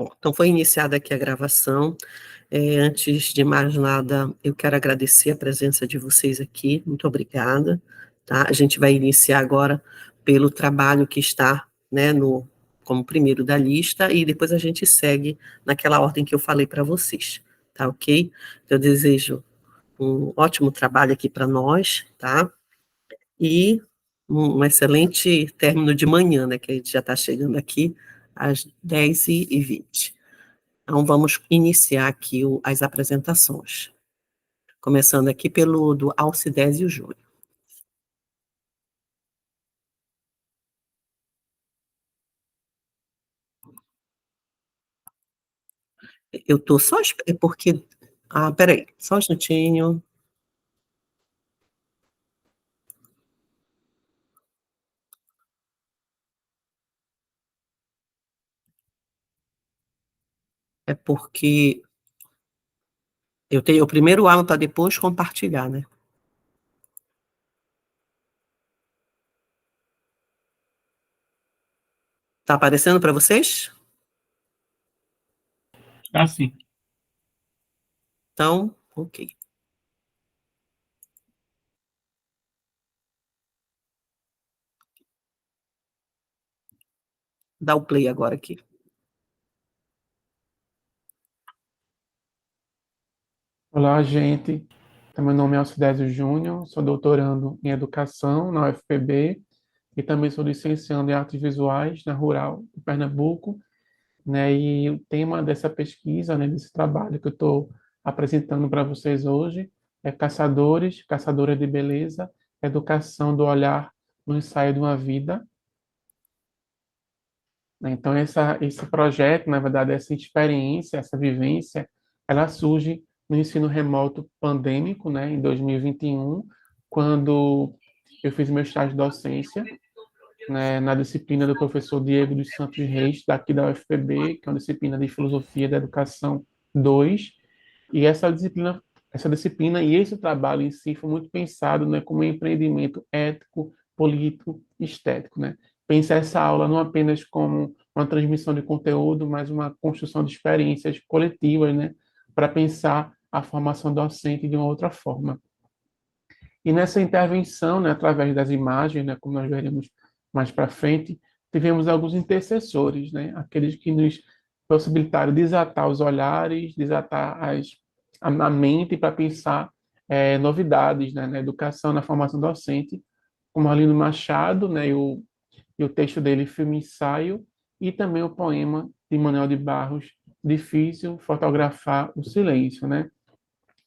Bom, então foi iniciada aqui a gravação. Antes de mais nada, eu quero agradecer a presença de vocês aqui, muito obrigada, tá? A gente vai iniciar agora pelo trabalho que está, né, como primeiro da lista, e depois a gente segue naquela ordem que eu falei para vocês, tá ok? Eu desejo um ótimo trabalho aqui para nós, tá? E um excelente término de manhã, né, que a gente já está chegando aqui às 10h20. Então, vamos iniciar aqui as apresentações. Começando aqui pelo do Alcidésio Júnior. Eu estou só... porque... peraí, só um instantinho. É porque eu tenho o primeiro aula para depois compartilhar, né? Tá aparecendo para vocês? Sim. Então, ok. Dá o play agora aqui. Olá, gente. Meu nome é Alcidésio Júnior, sou doutorando em Educação na UFPB e também sou licenciando em Artes Visuais na Rural de Pernambuco, né? E o tema dessa pesquisa, né, desse trabalho que eu estou apresentando para vocês hoje é Caçadoras de Beleza, Educação do Olhar no Ensaio de uma Vida. Né? Então, esse projeto, na verdade, essa experiência, essa vivência, ela surge no ensino remoto pandêmico, né, em 2021, quando eu fiz meu estágio de docência, né, na disciplina do professor Diego dos Santos Reis, daqui da UFPB, que é uma disciplina de Filosofia da Educação 2, e essa disciplina e esse trabalho em si foi muito pensado, né, como um empreendimento ético, político, estético, né? Pensar essa aula não apenas como uma transmissão de conteúdo, mas uma construção de experiências coletivas, né, para pensar a formação docente de uma outra forma. E nessa intervenção, né, através das imagens, né, como nós veremos mais para frente, tivemos alguns intercessores, né, aqueles que nos possibilitaram desatar os olhares, desatar a mente para pensar novidades, né, na educação, na formação docente, como Arlindo Machado, né, e o texto dele, Filme Ensaio, e também o poema de Manuel de Barros, Difícil Fotografar o Silêncio, né?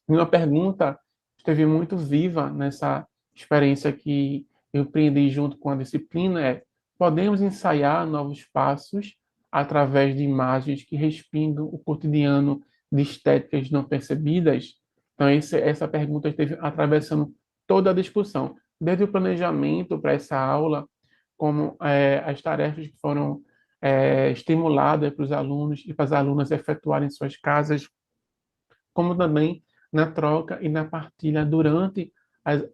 E uma pergunta esteve muito viva nessa experiência que eu empreendi junto com a disciplina é: podemos ensaiar novos passos através de imagens que respingam o cotidiano de estéticas não percebidas? Então, essa pergunta esteve atravessando toda a discussão, desde o planejamento para essa aula, como as tarefas que foram estimuladas para os alunos e para as alunas efetuarem em suas casas, como também na troca e na partilha durante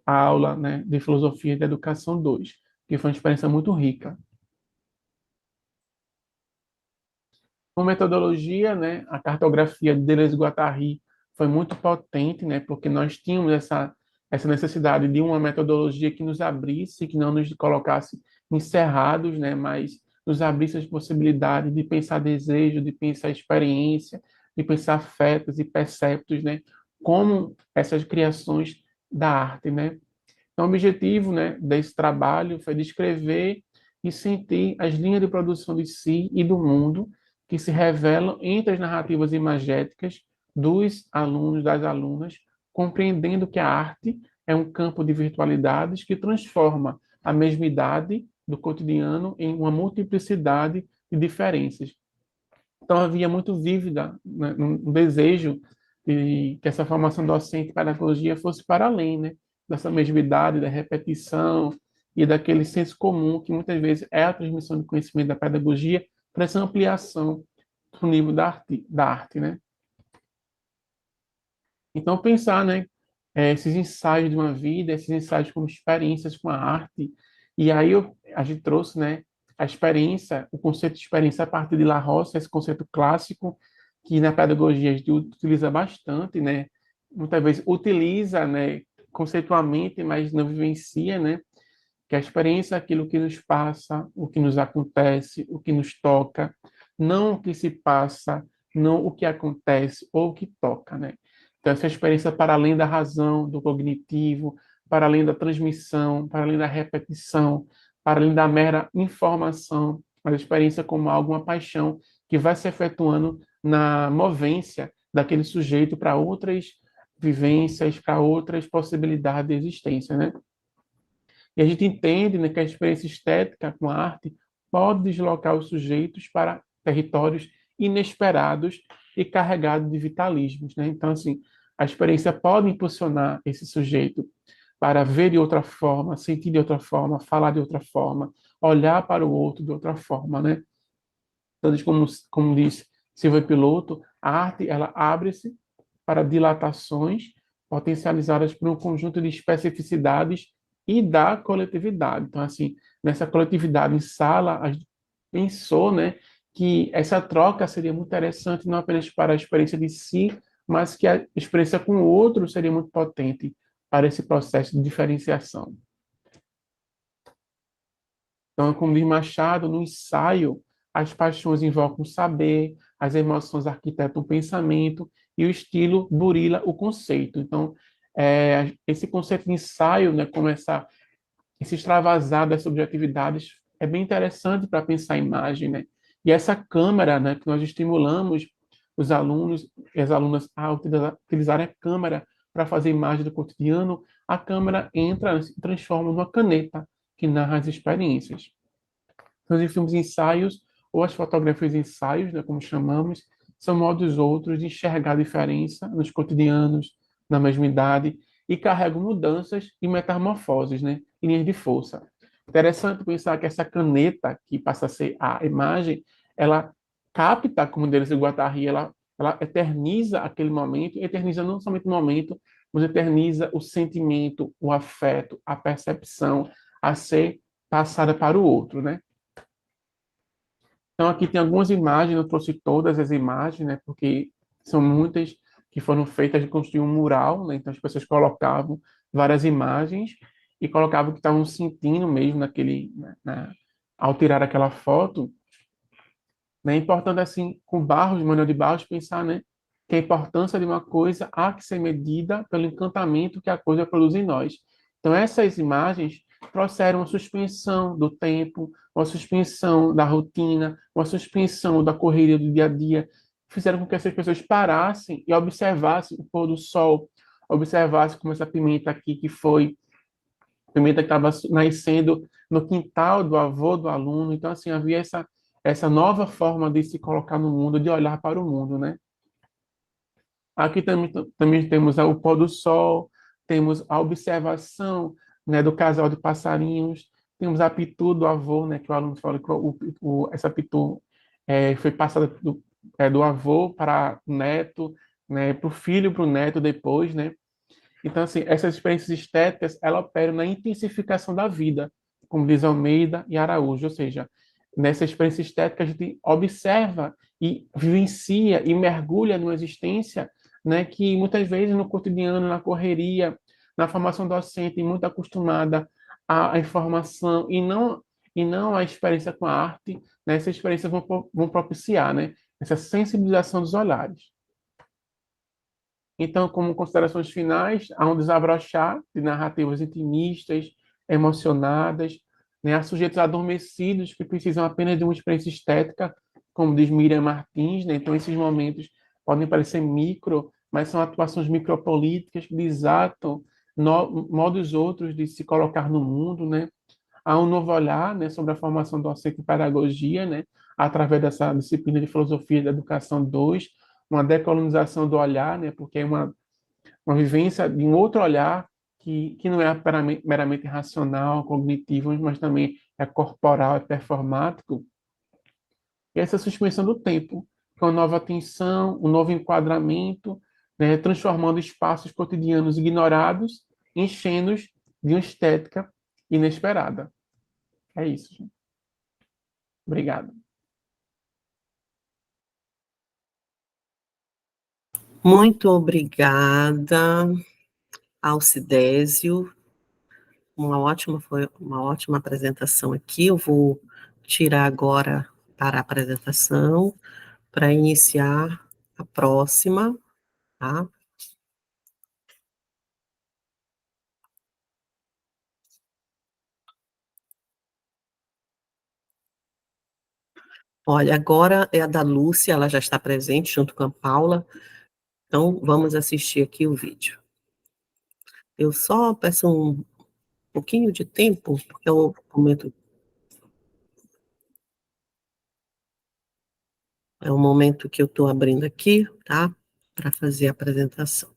a aula, né, de Filosofia da Educação 2, que foi uma experiência muito rica. Com metodologia, né, a cartografia de Deleuze-Guattari foi muito potente, né, porque nós tínhamos essa necessidade de uma metodologia que nos abrisse, que não nos colocasse encerrados, né, mas nos abrisse as possibilidades de pensar desejo, de pensar experiência, de pensar afetos e perceptos, né, como essas criações da arte, né. Então, o objetivo, né, desse trabalho foi descrever e sentir as linhas de produção de si e do mundo que se revelam entre as narrativas imagéticas dos alunos, das alunas, compreendendo que a arte é um campo de virtualidades que transforma a mesmidade do cotidiano em uma multiplicidade de diferenças. Então, havia muito vívida, né, um desejo de que essa formação docente em pedagogia fosse para além, né, dessa mesmidade, da repetição e daquele senso comum que muitas vezes é a transmissão de conhecimento da pedagogia para essa ampliação do nível da arte, né? Então, pensar, né, esses ensaios de uma vida, esses ensaios como experiências com a arte, e aí a gente trouxe, né, a experiência, o conceito de experiência a partir de La Roça, esse conceito clássico que na pedagogia a gente utiliza bastante, né? Muitas vezes utiliza, né, conceitualmente, mas não vivencia, né? Que a experiência é aquilo que nos passa, o que nos acontece, o que nos toca, não o que se passa, não o que acontece ou o que toca, né? Então, essa experiência para além da razão, do cognitivo, para além da transmissão, para além da repetição, para além da mera informação, mas a experiência como algo, uma paixão que vai se efetuando na movência daquele sujeito para outras vivências, para outras possibilidades de existência, né? E a gente entende, né, que a experiência estética com a arte pode deslocar os sujeitos para territórios inesperados e carregados de vitalismos, né? Então, assim, a experiência pode impulsionar esse sujeito para ver de outra forma, sentir de outra forma, falar de outra forma, olhar para o outro de outra forma, né? Então, como diz Silvio Piloto, a arte ela abre-se para dilatações potencializadas por um conjunto de especificidades e da coletividade. Então, assim, nessa coletividade em sala, a gente pensou, né, que essa troca seria muito interessante não apenas para a experiência de si, mas que a experiência com o outro seria muito potente para esse processo de diferenciação. Então, como diz Machado, no ensaio, as paixões invocam o saber, as emoções arquitetam o pensamento e o estilo burila o conceito. Então, esse conceito de ensaio, né, como esse extravasar das subjetividades, é bem interessante para pensar a imagem, né? E essa câmara, né, que nós estimulamos os alunos e as alunas a utilizarem a câmera para fazer imagem do cotidiano, a câmera entra e se transforma numa caneta que narra as experiências. Então, os filmes ensaios, ou as fotografias ensaios, né, como chamamos, são modos outros de enxergar a diferença nos cotidianos, na mesma idade, e carregam mudanças e metamorfoses, né, em linhas de força. Interessante pensar que essa caneta, que passa a ser a imagem, ela capta, como Deleuze e Guattari, ela eterniza aquele momento, eterniza não somente o momento, mas eterniza o sentimento, o afeto, a percepção a ser passada para o outro, né? Então, aqui tem algumas imagens, não trouxe todas as imagens, né, porque são muitas que foram feitas de construir um mural, né, então as pessoas colocavam várias imagens e colocavam o que estavam sentindo mesmo ao tirar aquela foto. Né? É importante, assim, com Barros, Manuel de Barros, pensar, né, que a importância de uma coisa há que ser medida pelo encantamento que a coisa produz em nós. Então, essas imagens trouxeram uma suspensão do tempo, uma suspensão da rotina, uma suspensão da correria do dia a dia, fizeram com que essas pessoas parassem e observassem o pôr do sol, observassem como essa pimenta aqui, que foi pimenta que estava nascendo no quintal do avô do aluno. Então, assim, havia essa nova forma de se colocar no mundo, de olhar para o mundo, né? Aqui também temos o pôr do sol, temos a observação, né, do casal de passarinhos, temos a pitu do avô, né, que o aluno fala que essa pitu foi passada do avô para o neto, né, para o filho, para o neto depois, né? Então, assim, essas experiências estéticas, ela operam na intensificação da vida, como diz Almeida e Araújo, ou seja, nessa experiência estética a gente observa e vivencia e mergulha numa existência, né, que muitas vezes no cotidiano, na correria, na formação docente, muito acostumada à informação e não à experiência com a arte, né, essas experiências vão propiciar, né, essa sensibilização dos olhares. Então, como considerações finais, há um desabrochar de narrativas intimistas, emocionadas, né? Há sujeitos adormecidos que precisam apenas de uma experiência estética, como diz Miriam Martins, né? Então, esses momentos podem parecer micro, mas são atuações micropolíticas que desatam modos outros de se colocar no mundo, né? Há um novo olhar, né, sobre a formação docente e pedagogia, né, através dessa disciplina de Filosofia da Educação 2, uma decolonização do olhar, né, porque é uma vivência de um outro olhar que não é meramente racional, cognitivo, mas também é corporal, é performático. E essa suspensão do tempo, com uma nova atenção, um novo enquadramento, né, transformando espaços cotidianos ignorados, enchendo-os de uma estética inesperada. É isso, gente. Obrigado. Muito obrigada, Alcidésio. Foi uma ótima apresentação aqui. Eu vou tirar agora para a apresentação, para iniciar a próxima, tá? Olha, agora é a da Lúcia, ela já está presente junto com a Paula. Então, vamos assistir aqui o vídeo. Eu só peço um pouquinho de tempo, porque é o momento, que eu estou abrindo aqui, tá? Para fazer a apresentação.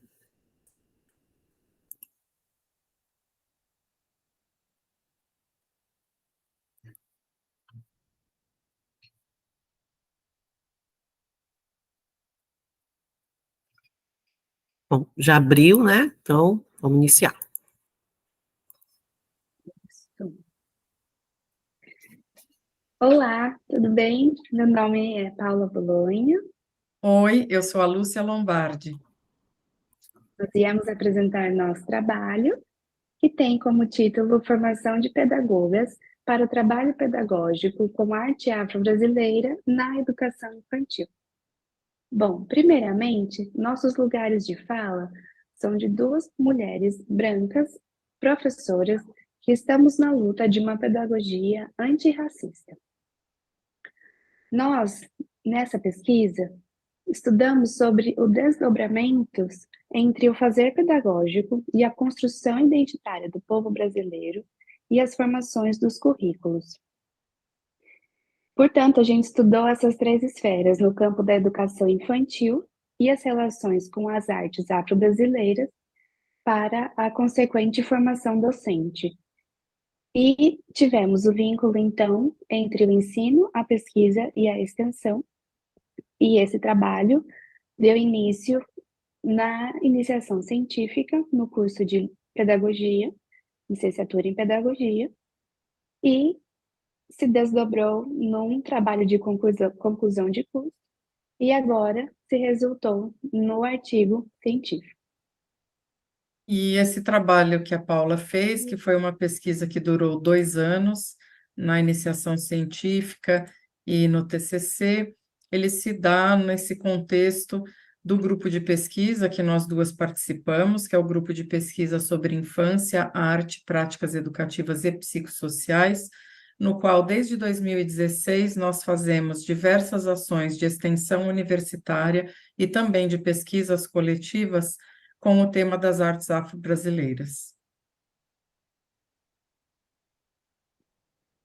Bom, já abriu, né? Então, vamos iniciar. Olá, tudo bem? Meu nome é Paula Bolonha. Oi, eu sou a Lúcia Lombardi. Nós viemos apresentar nosso trabalho, que tem como título Formação de Pedagogas para o Trabalho Pedagógico com Arte Afro-Brasileira na Educação Infantil. Bom, primeiramente, nossos lugares de fala são de duas mulheres brancas, professoras, que estamos na luta de uma pedagogia antirracista. Nós, nessa pesquisa, estudamos sobre os desdobramentos entre o fazer pedagógico e a construção identitária do povo brasileiro e as formações dos currículos. Portanto, a gente estudou essas três esferas no campo da educação infantil e as relações com as artes afro-brasileiras para a consequente formação docente. E tivemos o vínculo, então, entre o ensino, a pesquisa e a extensão, e esse trabalho deu início na iniciação científica, no curso de pedagogia, licenciatura em pedagogia, e se desdobrou num trabalho de conclusão de curso, e agora se resultou no artigo científico. E esse trabalho que a Paula fez, que foi uma pesquisa que durou 2 anos, na iniciação científica e no TCC, ele se dá nesse contexto do grupo de pesquisa que nós duas participamos, que é o grupo de pesquisa sobre infância, arte, práticas educativas e psicossociais, no qual, desde 2016, nós fazemos diversas ações de extensão universitária e também de pesquisas coletivas com o tema das artes afro-brasileiras.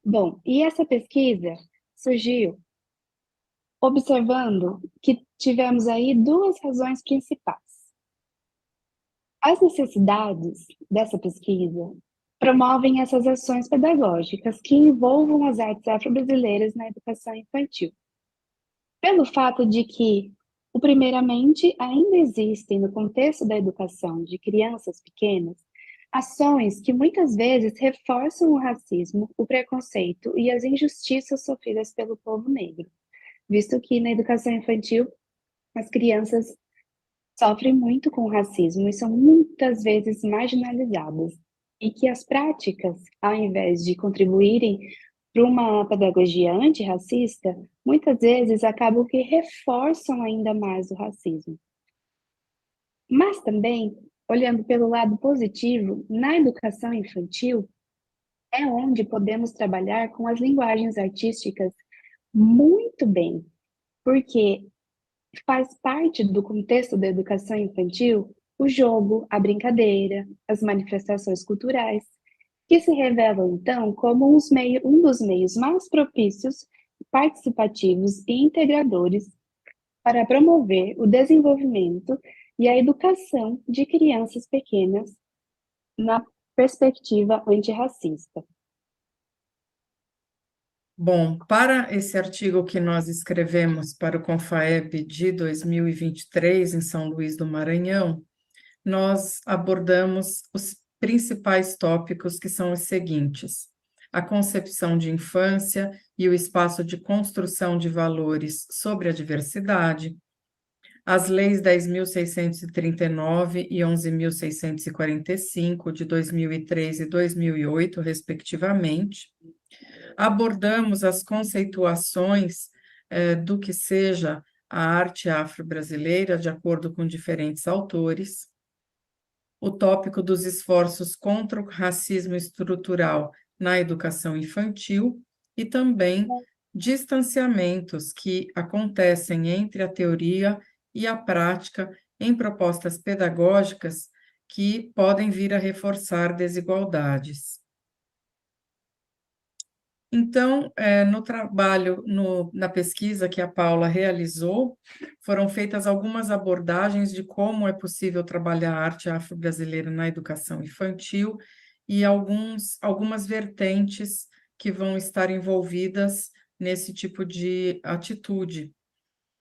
Bom, e essa pesquisa surgiu observando que tivemos aí duas razões principais. As necessidades dessa pesquisa promovem essas ações pedagógicas que envolvam as artes afro-brasileiras na educação infantil. Pelo fato de que, primeiramente, ainda existem no contexto da educação de crianças pequenas ações que muitas vezes reforçam o racismo, o preconceito e as injustiças sofridas pelo povo negro, visto que na educação infantil as crianças sofrem muito com o racismo e são muitas vezes marginalizadas, e que as práticas, ao invés de contribuírem para uma pedagogia antirracista, muitas vezes acabam que reforçam ainda mais o racismo. Mas também, olhando pelo lado positivo, na educação infantil, é onde podemos trabalhar com as linguagens artísticas muito bem, porque faz parte do contexto da educação infantil o jogo, a brincadeira, as manifestações culturais, que se revelam, então, como um dos meios mais propícios, participativos e integradores para promover o desenvolvimento e a educação de crianças pequenas na perspectiva antirracista. Bom, para esse artigo que nós escrevemos para o Confaep de 2023, em São Luís do Maranhão, nós abordamos os principais tópicos, que são os seguintes: a concepção de infância e o espaço de construção de valores sobre a diversidade, as leis 10.639 e 11.645 de 2003 e 2008, respectivamente. Abordamos as conceituações do que seja a arte afro-brasileira, de acordo com diferentes autores, o tópico dos esforços contra o racismo estrutural na educação infantil e também distanciamentos que acontecem entre a teoria e a prática em propostas pedagógicas que podem vir a reforçar desigualdades. Então, no trabalho, na pesquisa que a Paula realizou, foram feitas algumas abordagens de como é possível trabalhar a arte afro-brasileira na educação infantil e algumas vertentes que vão estar envolvidas nesse tipo de atitude,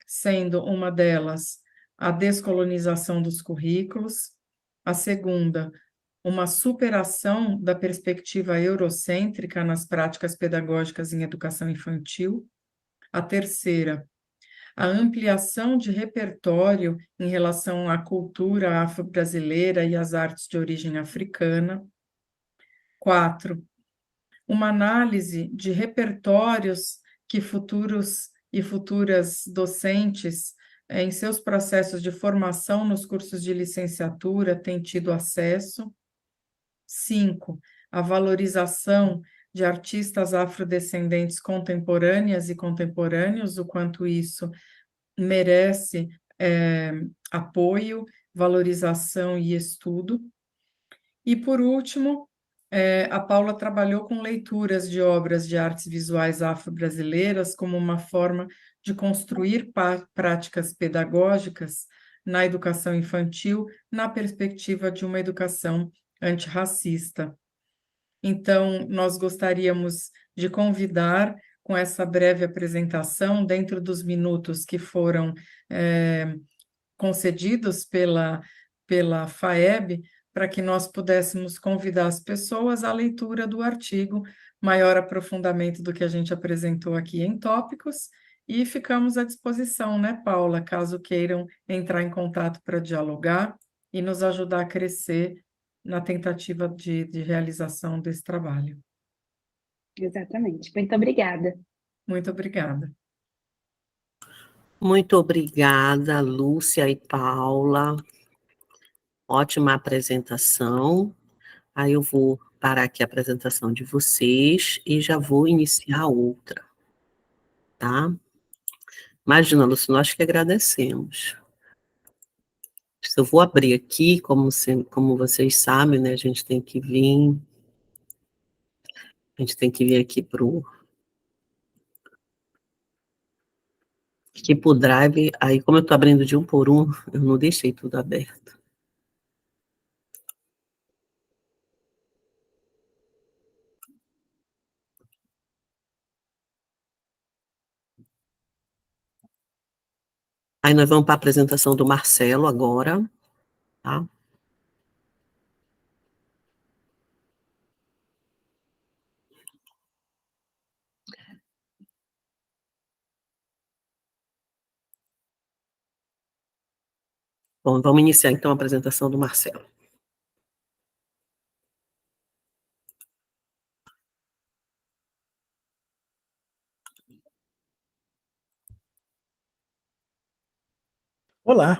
sendo uma delas a descolonização dos currículos, a segunda, uma superação da perspectiva eurocêntrica nas práticas pedagógicas em educação infantil. A terceira, a ampliação de repertório em relação à cultura afro-brasileira e às artes de origem africana. 4, uma análise de repertórios que futuros e futuras docentes, em seus processos de formação nos cursos de licenciatura, têm tido acesso. 5, a valorização de artistas afrodescendentes contemporâneas e contemporâneos, o quanto isso merece apoio, valorização e estudo. E, por último, a Paula trabalhou com leituras de obras de artes visuais afro-brasileiras como uma forma de construir práticas pedagógicas na educação infantil, na perspectiva de uma educação antirracista. Então, nós gostaríamos de convidar, com essa breve apresentação, dentro dos minutos que foram concedidos pela FAEB, para que nós pudéssemos convidar as pessoas à leitura do artigo, maior aprofundamento do que a gente apresentou aqui em tópicos, e ficamos à disposição, né, Paula, caso queiram entrar em contato para dialogar e nos ajudar a crescer na tentativa de realização desse trabalho. Exatamente. Muito obrigada. Muito obrigada. Muito obrigada, Lúcia e Paula. Ótima apresentação. Aí eu vou parar aqui a apresentação de vocês e já vou iniciar outra, tá? Imagina, Lúcia, nós que agradecemos. Eu vou abrir aqui, como vocês sabem, né, a gente tem que vir aqui pro Drive, aí como eu estou abrindo de um por um, eu não deixei tudo aberto. Aí nós vamos para a apresentação do Marcelo agora, tá? Bom, vamos iniciar então a apresentação do Marcelo. Olá,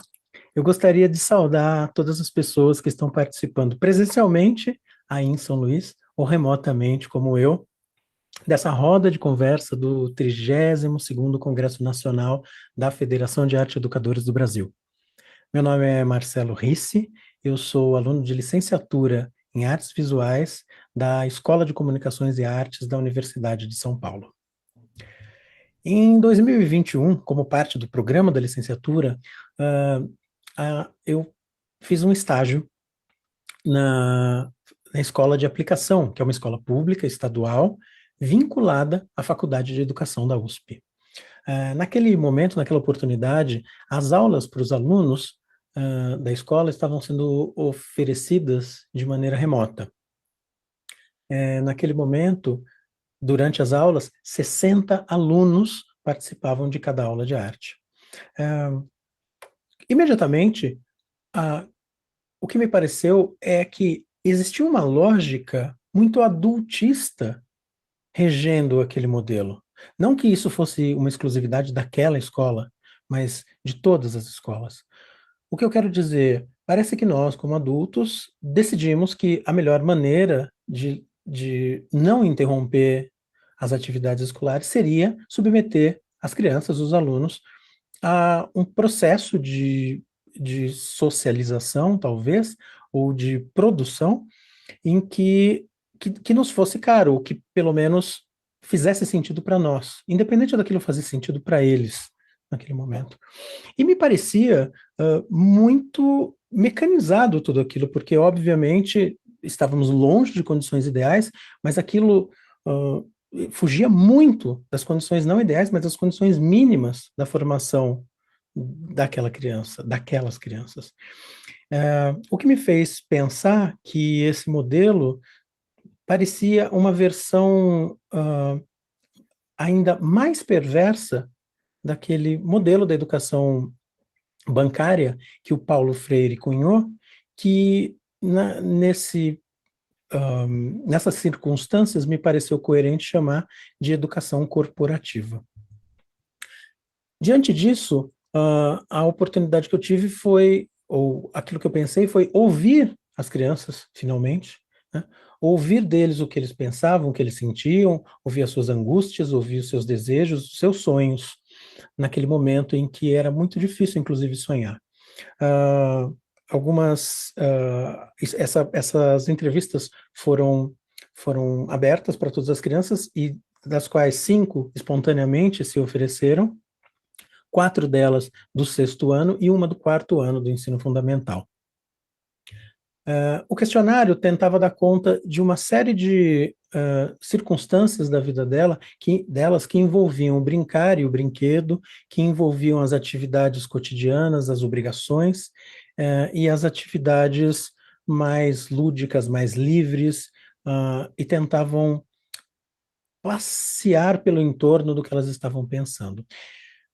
eu gostaria de saudar todas as pessoas que estão participando presencialmente aí em São Luís, ou remotamente, como eu, dessa roda de conversa do 32º Congresso Nacional da Federação de Arte Educadores do Brasil. Meu nome é Marcelo Risse, eu sou aluno de licenciatura em Artes Visuais da Escola de Comunicações e Artes da Universidade de São Paulo. Em 2021, como parte do programa da licenciatura, eu fiz um estágio na Escola de Aplicação, que é uma escola pública, estadual, vinculada à Faculdade de Educação da USP. Naquele momento, naquela oportunidade, as aulas para os alunos da escola estavam sendo oferecidas de maneira remota. Naquele momento, durante as aulas, 60 alunos participavam de cada aula de arte. Imediatamente, o que me pareceu é que existia uma lógica muito adultista regendo aquele modelo. Não que isso fosse uma exclusividade daquela escola, mas de todas as escolas. O que eu quero dizer, parece que nós, como adultos, decidimos que a melhor maneira de não interromper as atividades escolares seria submeter as crianças, os alunos, a um processo de socialização, talvez, ou de produção, em que nos fosse caro, ou que pelo menos fizesse sentido para nós, independente daquilo fazer sentido para eles naquele momento. E me parecia muito mecanizado tudo aquilo, porque obviamente estávamos longe de condições ideais, mas aquilo fugia muito das condições não ideais, mas das condições mínimas da formação daquelas crianças. O que me fez pensar que esse modelo parecia uma versão ainda mais perversa daquele modelo da educação bancária que o Paulo Freire cunhou, que nessas circunstâncias me pareceu coerente chamar de educação corporativa. Diante disso, a oportunidade que eu tive foi, ou aquilo que eu pensei foi ouvir as crianças, finalmente, né? Ouvir deles o que eles pensavam, o que eles sentiam, ouvir as suas angústias, ouvir os seus desejos, os seus sonhos, naquele momento em que era muito difícil, inclusive, sonhar. Essas entrevistas foram abertas para todas as crianças, e das quais 5 espontaneamente se ofereceram, 4 delas do 6º ano e uma do 4º ano do ensino fundamental. O questionário tentava dar conta de uma série de circunstâncias da vida delas que envolviam o brincar e o brinquedo, que envolviam as atividades cotidianas, as obrigações, e as atividades mais lúdicas, mais livres, e tentavam passear pelo entorno do que elas estavam pensando.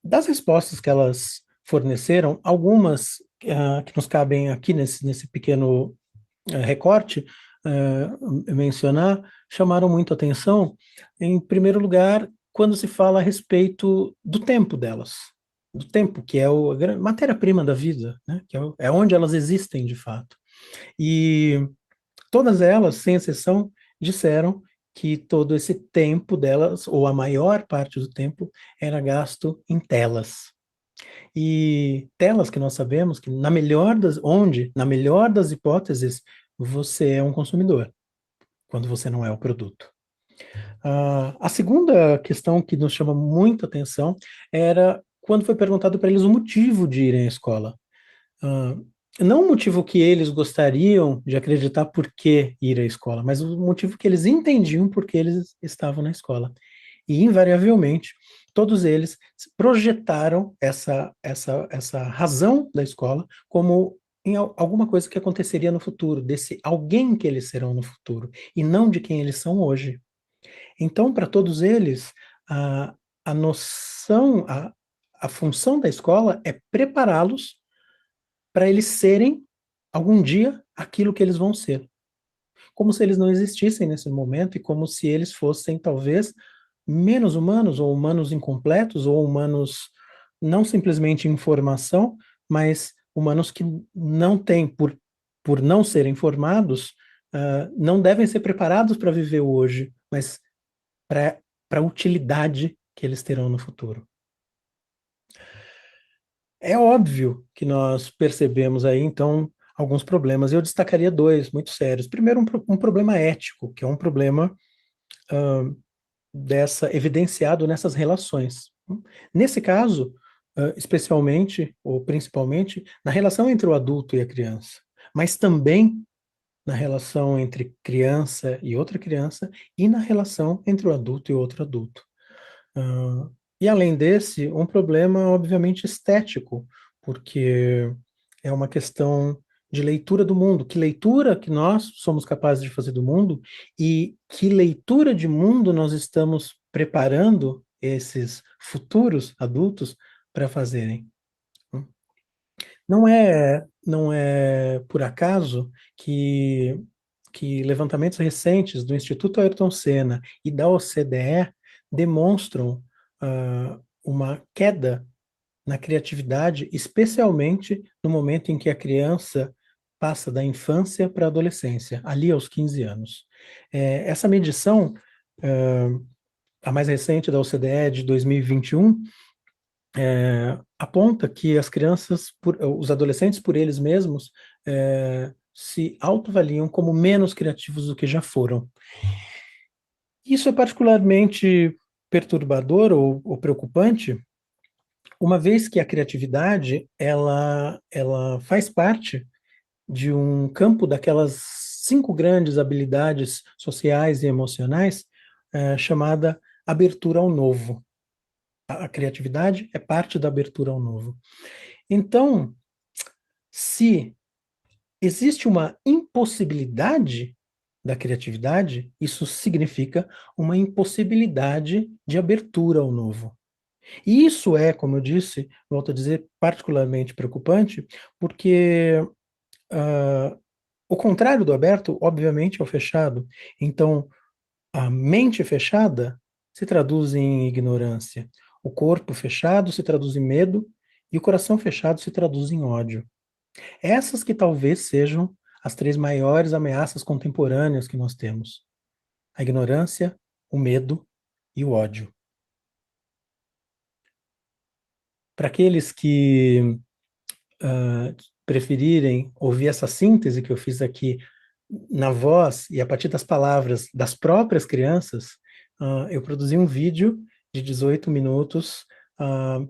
Das respostas que elas forneceram, algumas que nos cabem aqui nesse pequeno recorte, mencionar, chamaram muito atenção. Em primeiro lugar, quando se fala a respeito do tempo delas, do tempo que é a matéria-prima da vida, né? Que é onde elas existem de fato. E todas elas, sem exceção, disseram que todo esse tempo delas, ou a maior parte do tempo, era gasto em telas. E telas que nós sabemos que, na melhor das hipóteses, você é um consumidor, quando você não é o produto. A segunda questão que nos chama muita atenção era quando foi perguntado para eles o motivo de irem à escola. Não o motivo que eles gostariam de acreditar por que ir à escola, mas o motivo que eles entendiam por que eles estavam na escola. E, invariavelmente, todos eles projetaram essa razão da escola como em alguma coisa que aconteceria no futuro, desse alguém que eles serão no futuro, e não de quem eles são hoje. Então, para todos eles, a noção, a função da escola é prepará-los para eles serem, algum dia, aquilo que eles vão ser. Como se eles não existissem nesse momento e como se eles fossem, talvez, menos humanos, ou humanos incompletos, ou humanos não simplesmente em formação, mas humanos que não têm, por não serem formados, não devem ser preparados para viver o hoje, mas para a utilidade que eles terão no futuro. É óbvio que nós percebemos aí, então, alguns problemas. Eu destacaria 2 muito sérios. Primeiro, um problema ético, que é um problema evidenciado nessas relações. Nesse caso, especialmente, ou principalmente, na relação entre o adulto e a criança, mas também na relação entre criança e outra criança, e na relação entre o adulto e outro adulto. E além desse, um problema obviamente estético, porque é uma questão de leitura do mundo, que leitura que nós somos capazes de fazer do mundo e que leitura de mundo nós estamos preparando esses futuros adultos para fazerem. Não é por acaso que levantamentos recentes do Instituto Ayrton Senna e da OCDE demonstram uma queda na criatividade, especialmente no momento em que a criança passa da infância para a adolescência, ali aos 15 anos. Essa medição, a mais recente da OCDE de 2021, aponta que as crianças, os adolescentes por eles mesmos, se autoavaliam como menos criativos do que já foram. Isso é particularmente perturbador ou preocupante, uma vez que a criatividade ela faz parte de um campo daquelas 5 grandes habilidades sociais e emocionais, chamada abertura ao novo. A criatividade é parte da abertura ao novo. Então, se existe uma impossibilidade da criatividade, isso significa uma impossibilidade de abertura ao novo. E isso é, como eu disse, volto a dizer, particularmente preocupante, porque o contrário do aberto, obviamente, é o fechado. Então, a mente fechada se traduz em ignorância. O corpo fechado se traduz em medo e o coração fechado se traduz em ódio. Essas que talvez sejam as 3 maiores ameaças contemporâneas que nós temos: a ignorância, o medo e o ódio. Para aqueles que preferirem ouvir essa síntese que eu fiz aqui na voz e a partir das palavras das próprias crianças, eu produzi um vídeo de 18 minutos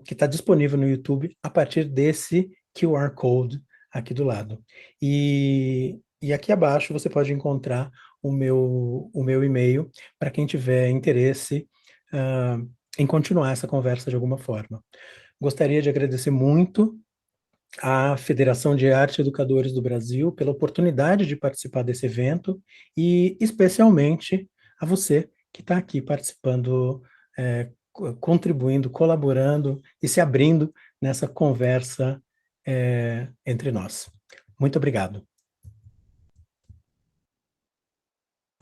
que está disponível no YouTube a partir desse QR Code aqui do lado. E aqui abaixo você pode encontrar o meu e-mail para quem tiver interesse em continuar essa conversa de alguma forma. Gostaria de agradecer muito à Federação de Arte Educadores do Brasil pela oportunidade de participar desse evento e, especialmente, a você que está aqui participando, contribuindo, colaborando e se abrindo nessa conversa entre nós. Muito obrigado.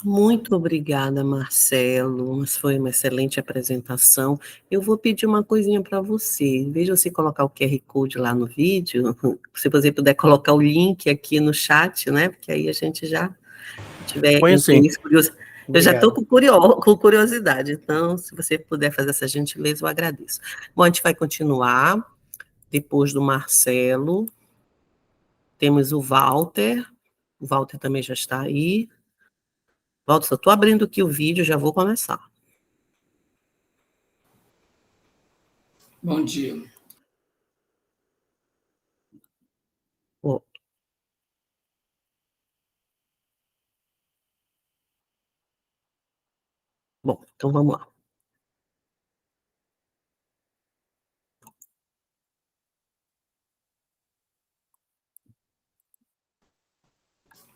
Muito obrigada, Marcelo, mas foi uma excelente apresentação. Eu vou pedir uma coisinha para você, em vez de você colocar o QR Code lá no vídeo, se você puder colocar o link aqui no chat, né, porque aí a gente já tiver interesse, curiosidade. Eu já estou com curiosidade, então, se você puder fazer essa gentileza, eu agradeço. Bom, a gente vai continuar, depois do Marcelo, temos o Walter também já está aí. Walter, só estou abrindo aqui o vídeo, já vou começar. Bom dia. Oh. Bom, então vamos lá.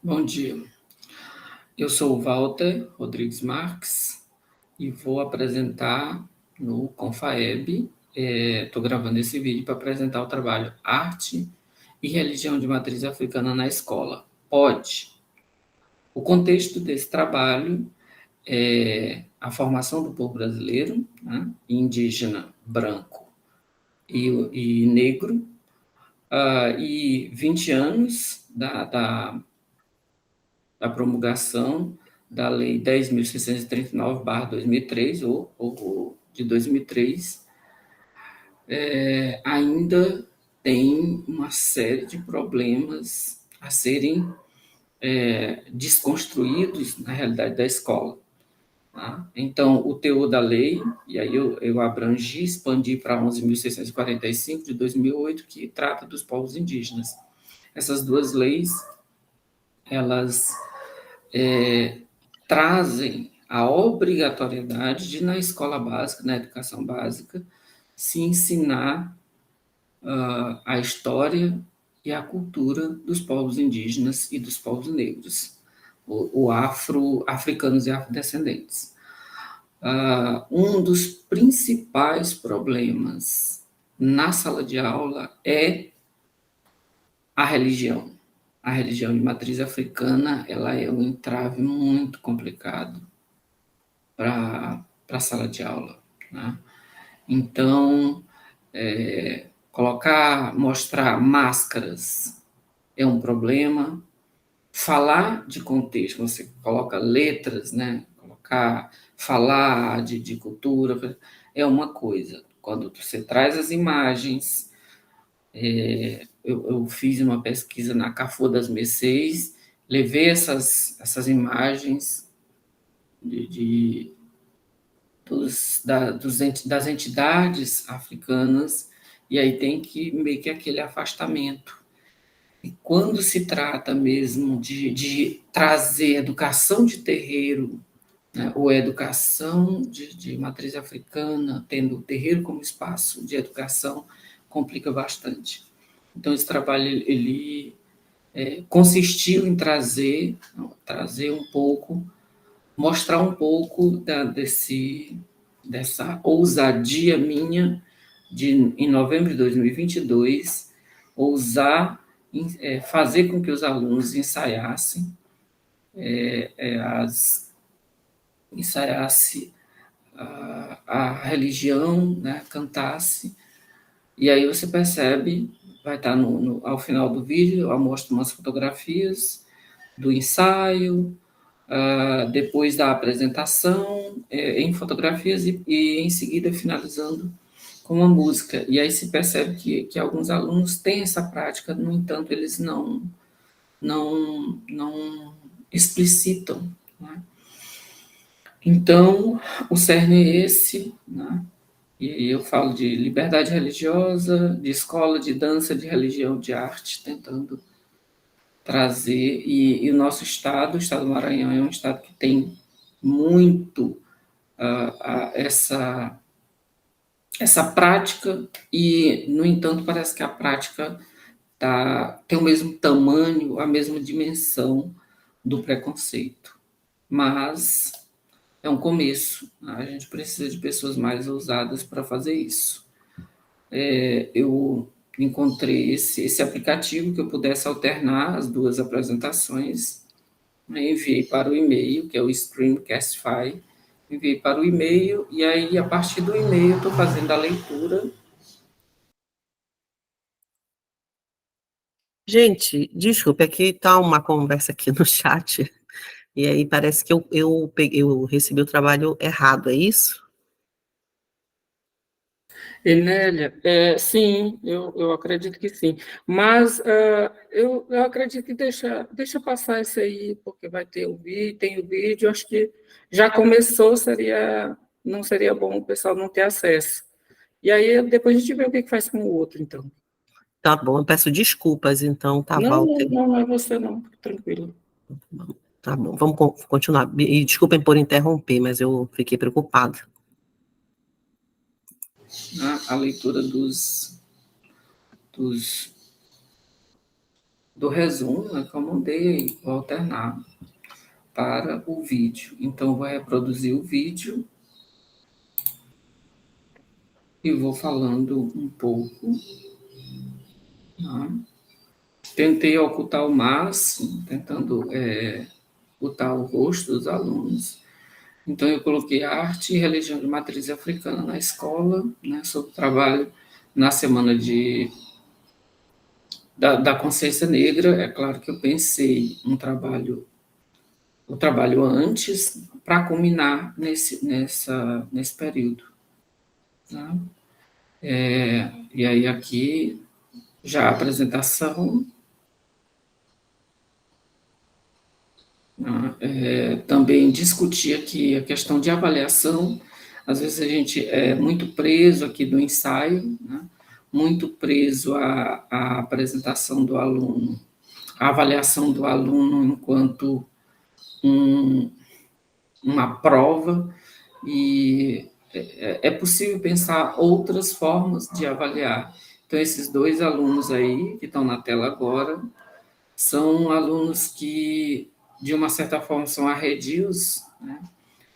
Bom dia. Eu sou o Walter Rodrigues Marques e vou apresentar no Confaeb. Estou gravando esse vídeo para apresentar o trabalho Arte e Religião de Matriz Africana na Escola. Pode. O contexto desse trabalho é a formação do povo brasileiro, né, indígena, branco e negro, e 20 anos da promulgação da Lei 10.639/2003, ou de 2003, ainda tem uma série de problemas a serem desconstruídos na realidade da escola. Tá? Então, o teor da lei, e aí eu abrangi, expandi para 11.645 de 2008, que trata dos povos indígenas. Essas duas leis, elas trazem a obrigatoriedade de, na escola básica, na educação básica, se ensinar a história e a cultura dos povos indígenas e dos povos negros, africanos e afrodescendentes. Um dos principais problemas na sala de aula é a religião. A religião de matriz africana, ela é um entrave muito complicado para a sala de aula, né? Então, mostrar máscaras é um problema. Falar de contexto, você coloca letras, né? Falar de cultura é uma coisa. Quando você traz as imagens, eu fiz uma pesquisa na Carrefour das Mercês, levei essas imagens das entidades africanas, e aí tem que meio que aquele afastamento. E quando se trata mesmo de trazer educação de terreiro, né, ou educação de matriz africana, tendo o terreiro como espaço de educação, complica bastante. Então, esse trabalho, ele consistiu em trazer um pouco, mostrar um pouco dessa ousadia minha em novembro de 2022, ousar fazer com que os alunos ensaiassem a religião, né, cantasse, e aí você percebe, vai estar ao final do vídeo, eu mostro umas fotografias do ensaio, depois da apresentação, em fotografias e em seguida finalizando com uma música. E aí se percebe que alguns alunos têm essa prática, no entanto, eles não explicitam, né? Então, o cerne é esse, né? E eu falo de liberdade religiosa, de escola de dança, de religião, de arte, tentando trazer, e o nosso estado, o estado do Maranhão, é um estado que tem muito essa prática, e, no entanto, parece que a prática tem o mesmo tamanho, a mesma dimensão do preconceito. Mas é um começo, né? A gente precisa de pessoas mais ousadas para fazer isso. Eu encontrei esse aplicativo que eu pudesse alternar as duas apresentações, né? Enviei para o e-mail, que é o Streamcastify, enviei para o e-mail, e aí, a partir do e-mail, eu estou fazendo a leitura. Gente, desculpa, é que está uma conversa aqui no chat, e aí parece que eu recebi o trabalho errado, é isso? Enélia, sim, eu acredito que sim, mas eu acredito que deixa passar isso aí, porque vai ter tem o vídeo, acho que já começou, não seria bom o pessoal não ter acesso. E aí, depois a gente vê o que faz com o outro, então. Tá bom, eu peço desculpas, então, tá, Não, Walter? não é você, não, tranquilo. Tá bom, vamos continuar. E desculpem por interromper, mas eu fiquei preocupada. A leitura do resumo, né, que eu mandei, vou alternar para o vídeo. Então, vou reproduzir o vídeo e vou falando um pouco. Tá? Tentei ocultar o máximo, tentando ocultar o rosto dos alunos. Então, eu coloquei arte e religião de matriz africana na escola, né, sobre o trabalho na semana da consciência negra. É claro que eu pensei o trabalho antes, para culminar nesse período. Tá? E aí, aqui, já a apresentação. Também discutir aqui a questão de avaliação. Às vezes a gente é muito preso aqui do ensaio, né? Muito preso à apresentação do aluno, à avaliação do aluno enquanto uma prova, e é possível pensar outras formas de avaliar. Então, esses 2 alunos aí, que estão na tela agora, são alunos que, de uma certa forma, são arredios, né,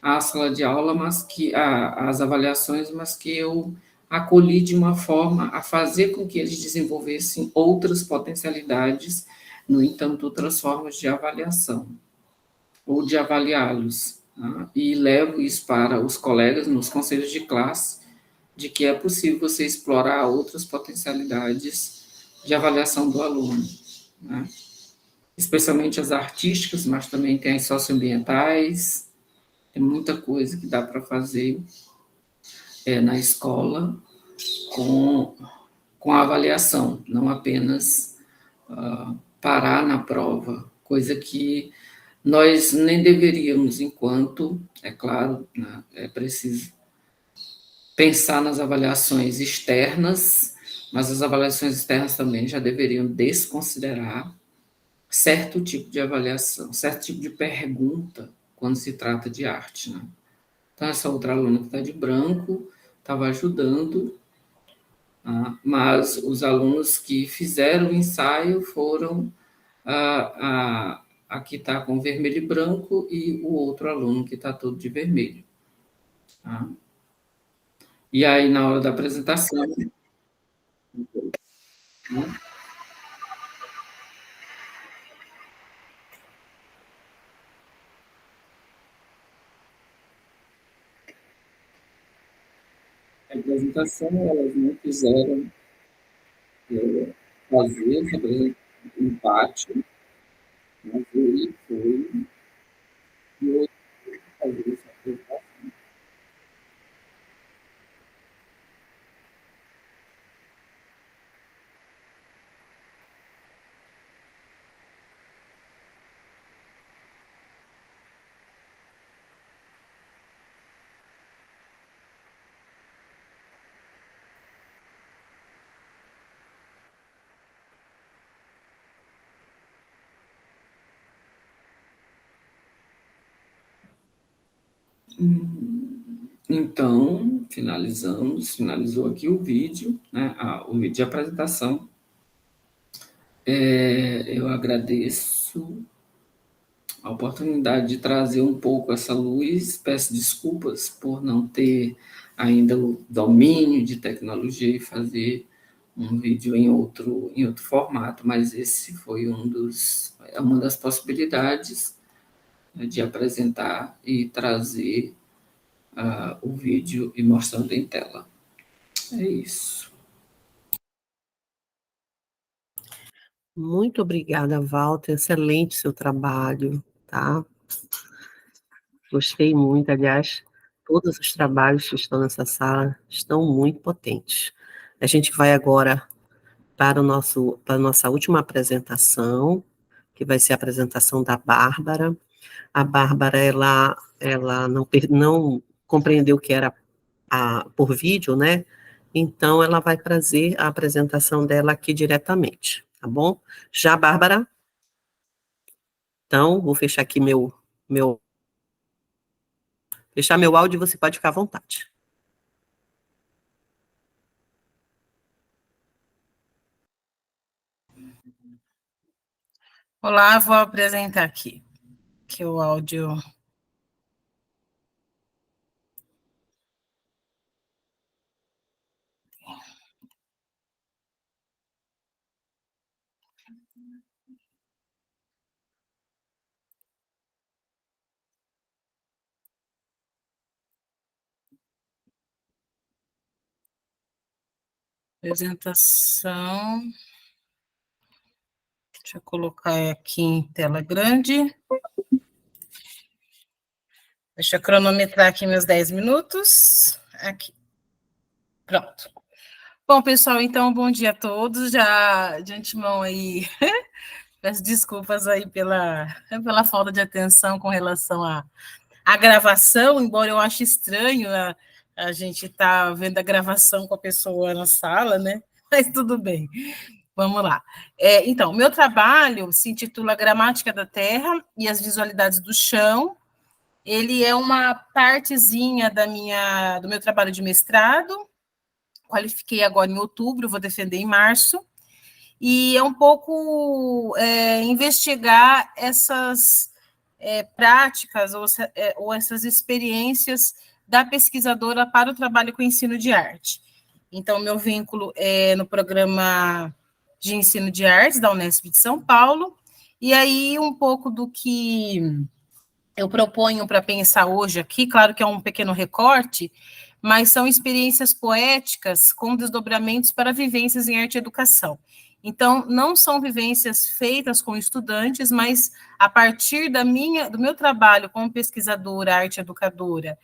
à sala de aula, mas que às avaliações, mas que eu acolhi de uma forma a fazer com que eles desenvolvessem outras potencialidades, no entanto, outras formas de avaliação, ou de avaliá-los. Tá? E levo isso para os colegas nos conselhos de classe, de que é possível você explorar outras potencialidades de avaliação do aluno, né? Especialmente as artísticas, mas também tem as socioambientais, tem muita coisa que dá para fazer na escola com a avaliação, não apenas parar na prova, coisa que nós nem deveríamos, enquanto, é claro, né, é preciso pensar nas avaliações externas, mas as avaliações externas também já deveriam desconsiderar certo tipo de avaliação, certo tipo de pergunta quando se trata de arte, né? Então, essa outra aluna que está de branco estava ajudando, mas os alunos que fizeram o ensaio foram a que está com vermelho e branco e o outro aluno que está todo de vermelho. Tá? E aí, na hora da apresentação, né? A apresentação, elas não quiseram fazer essa apresentação, empate, mas ele foi e outro fazer essa apresentação. Então, finalizou aqui o vídeo, né? O vídeo de apresentação. Eu agradeço a oportunidade de trazer um pouco essa luz, peço desculpas por não ter ainda o domínio de tecnologia e fazer um vídeo em outro formato, mas esse foi uma das possibilidades, né, de apresentar e trazer o vídeo e mostrando em tela. É isso. Muito obrigada, Walter. Excelente seu trabalho, tá? Gostei muito, aliás, todos os trabalhos que estão nessa sala estão muito potentes. A gente vai agora para a nossa última apresentação, que vai ser a apresentação da Bárbara. A Bárbara, ela não compreendeu que era por vídeo, né? Então, ela vai trazer a apresentação dela aqui diretamente, tá bom? Já, Bárbara? Então, vou fechar aqui fechar meu áudio e você pode ficar à vontade. Olá, vou apresentar aqui, que o áudio... Apresentação... Deixa eu colocar aqui em tela grande. Deixa eu cronometrar aqui meus 10 minutos. Aqui. Pronto. Bom, pessoal, então, bom dia a todos. Já de antemão aí, peço desculpas aí pela falta de atenção com relação à gravação, embora eu ache estranho a gente estar vendo a gravação com a pessoa na sala, né? Mas tudo bem. Vamos lá. Então, meu trabalho se intitula Gramática da Terra e as Visualidades do Chão. Ele é uma partezinha do meu trabalho de mestrado, qualifiquei agora em outubro, vou defender em março, e é um pouco investigar essas práticas ou essas experiências da pesquisadora para o trabalho com ensino de arte. Então, meu vínculo é no programa de ensino de artes da Unesp de São Paulo, e aí um pouco do que eu proponho para pensar hoje aqui, claro que é um pequeno recorte, mas são experiências poéticas com desdobramentos para vivências em arte e educação. Então, não são vivências feitas com estudantes, mas a partir do meu trabalho como pesquisadora, arte educadora,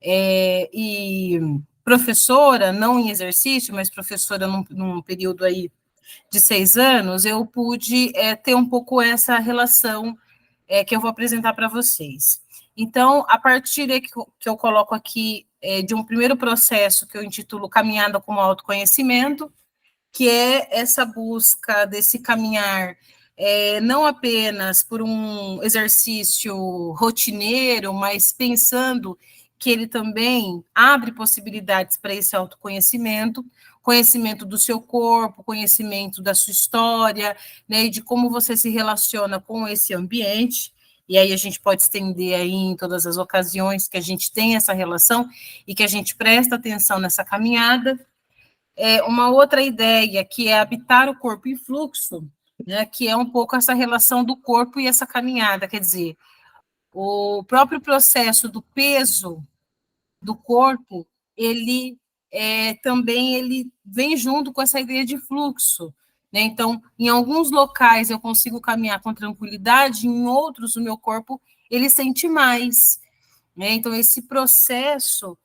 e professora, não em exercício, mas professora num período aí de 6 anos, eu pude ter um pouco essa relação que eu vou apresentar para vocês. Então, a partir que eu coloco aqui de um primeiro processo que eu intitulo Caminhada como Autoconhecimento, que é essa busca desse caminhar não apenas por um exercício rotineiro, mas pensando que ele também abre possibilidades para esse autoconhecimento, conhecimento do seu corpo, conhecimento da sua história, né, e de como você se relaciona com esse ambiente, e aí a gente pode estender aí em todas as ocasiões que a gente tem essa relação e que a gente presta atenção nessa caminhada. Uma outra ideia, que é habitar o corpo em fluxo, né, que é um pouco essa relação do corpo e essa caminhada, quer dizer, o próprio processo do peso do corpo, ele também ele vem junto com essa ideia de fluxo, né? Então, em alguns locais eu consigo caminhar com tranquilidade, em outros o meu corpo ele sente mais, né? Então, esse processo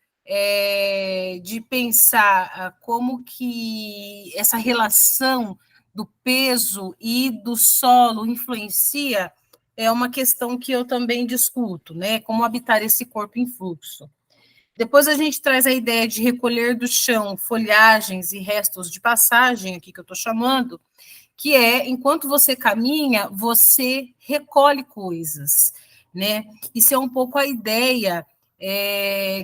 de pensar como que essa relação do peso e do solo influencia é uma questão que eu também discuto, né? Como habitar esse corpo em fluxo. Depois a gente traz a ideia de recolher do chão folhagens e restos de passagem, aqui que eu estou chamando, que é, enquanto você caminha, você recolhe coisas, né? Isso é um pouco a ideia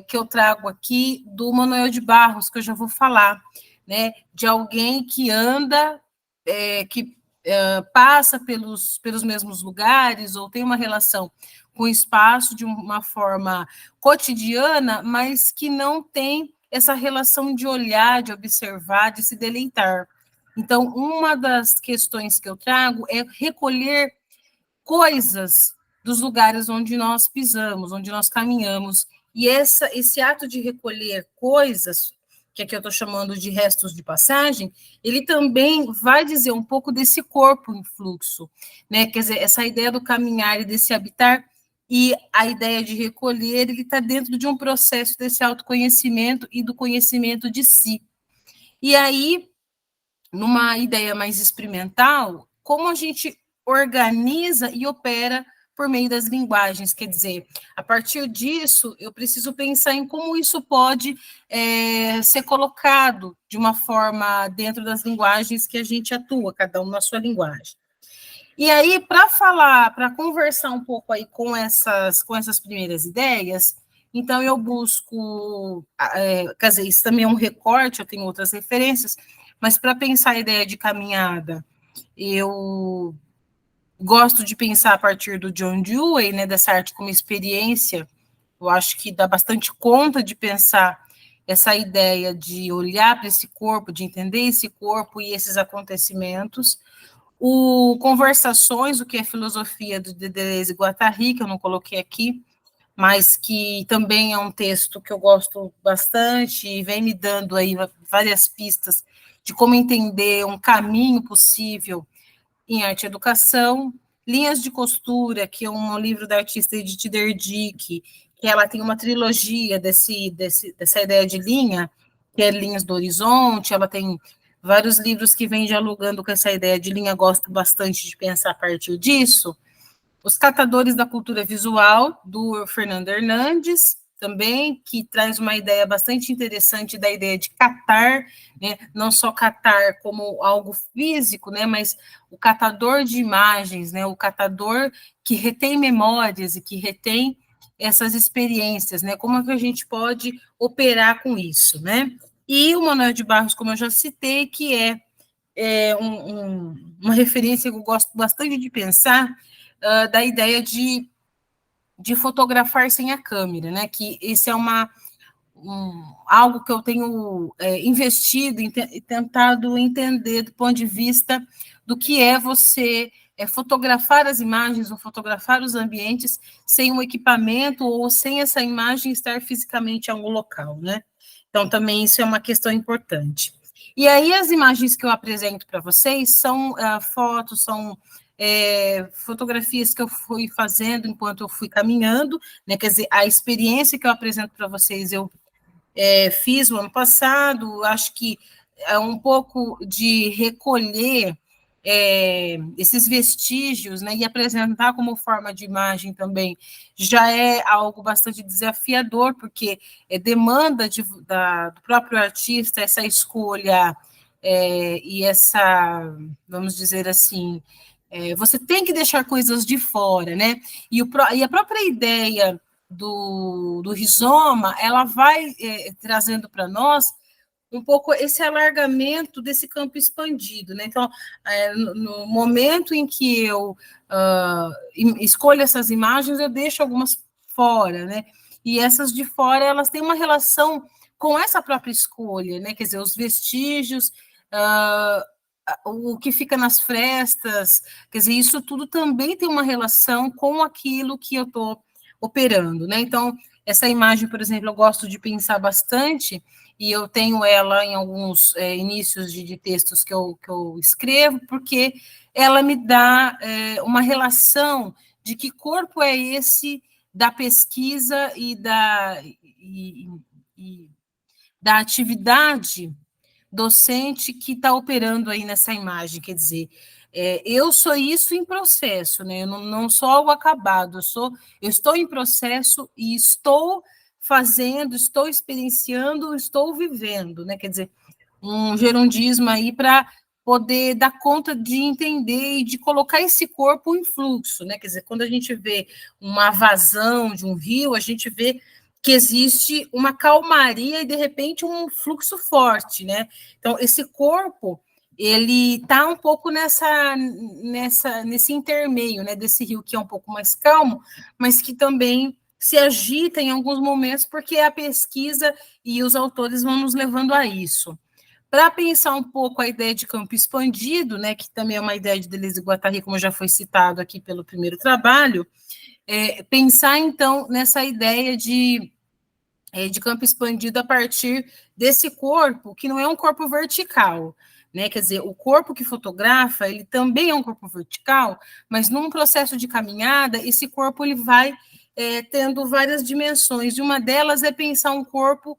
que eu trago aqui do Manuel de Barros, que eu já vou falar, né? De alguém que anda, que passa pelos mesmos lugares, ou tem uma relação com o espaço de uma forma cotidiana, mas que não tem essa relação de olhar, de observar, de se deleitar. Então, uma das questões que eu trago é recolher coisas dos lugares onde nós pisamos, onde nós caminhamos. E esse ato de recolher coisas, que aqui eu estou chamando de restos de passagem, ele também vai dizer um pouco desse corpo em fluxo, né? Quer dizer, essa ideia do caminhar e desse habitar, e a ideia de recolher, ele está dentro de um processo desse autoconhecimento e do conhecimento de si. E aí, numa ideia mais experimental, como a gente organiza e opera por meio das linguagens, quer dizer, a partir disso, eu preciso pensar em como isso pode ser colocado de uma forma dentro das linguagens que a gente atua, cada um na sua linguagem. E aí, para conversar um pouco aí com essas primeiras ideias, então eu busco, quer dizer, isso também é um recorte, eu tenho outras referências, mas para pensar a ideia de caminhada, eu gosto de pensar a partir do John Dewey, né, dessa arte como experiência. Eu acho que dá bastante conta de pensar essa ideia de olhar para esse corpo, de entender esse corpo e esses acontecimentos. O Conversações, o que é filosofia de Deleuze e Guattari, que eu não coloquei aqui, mas que também é um texto que eu gosto bastante e vem me dando aí várias pistas de como entender um caminho possível em arte e educação. Linhas de Costura, que é um livro da artista Edith Derdick, que ela tem uma trilogia dessa ideia de linha, que é Linhas do Horizonte, ela tem vários livros que vêm dialogando com essa ideia de linha, gosto bastante de pensar a partir disso. Os Catadores da Cultura Visual, do Fernando Hernandes, também, que traz uma ideia bastante interessante da ideia de catar, né? Não só catar como algo físico, né? Mas o catador de imagens, né? O catador que retém memórias e que retém essas experiências, né? Como é que a gente pode operar com isso, né? e o Manuel de Barros, como eu já citei, que é uma referência que eu gosto bastante de pensar, da ideia de fotografar sem a câmera, né? Que esse é algo que eu tenho investido e tentado entender do ponto de vista do que é você fotografar as imagens ou fotografar os ambientes sem um equipamento ou sem essa imagem estar fisicamente em algum local, né? Então, também isso é uma questão importante. E aí, as imagens que eu apresento para vocês são fotos, são fotografias que eu fui fazendo enquanto eu fui caminhando, né? Quer dizer, a experiência que eu apresento para vocês, eu fiz o ano passado, acho que é um pouco de recolher esses vestígios, né, e apresentar como forma de imagem também, já é algo bastante desafiador, porque demanda do próprio artista essa escolha e essa, vamos dizer assim, você tem que deixar coisas de fora, né, e a própria ideia do rizoma, ela vai trazendo para nós um pouco esse alargamento desse campo expandido, né? Então, no momento em que eu escolho essas imagens, eu deixo algumas fora, né? E essas de fora, elas têm uma relação com essa própria escolha, né? Quer dizer, os vestígios, o que fica nas frestas, quer dizer, isso tudo também tem uma relação com aquilo que eu estou operando, né? Então, essa imagem, por exemplo, eu gosto de pensar bastante, e eu tenho ela em alguns inícios de textos que eu escrevo, porque ela me dá uma relação de que corpo é esse da pesquisa e da atividade docente que está operando aí nessa imagem, quer dizer, eu sou isso em processo, né? Eu não sou algo acabado, eu estou em processo e estou fazendo, estou experienciando, estou vivendo, né? Quer dizer, um gerundismo aí para poder dar conta de entender e de colocar esse corpo em fluxo, né? Quer dizer, quando a gente vê uma vazão de um rio, a gente vê que existe uma calmaria e, de repente, fluxo forte, né? Então, esse corpo, ele está um pouco nesse intermeio, né? Desse rio que é um pouco mais calmo, mas que também se agita em alguns momentos, porque a pesquisa e os autores vão nos levando a isso. Para pensar um pouco a ideia de campo expandido, né, que também é uma ideia de Deleuze e Guattari, como já foi citado aqui pelo primeiro trabalho, pensar, então, nessa ideia de campo expandido a partir desse corpo, que não é um corpo vertical, né? Quer dizer, o corpo que fotografa, ele também é um corpo vertical, mas num processo de caminhada, esse corpo ele vai tendo várias dimensões, e uma delas é pensar um corpo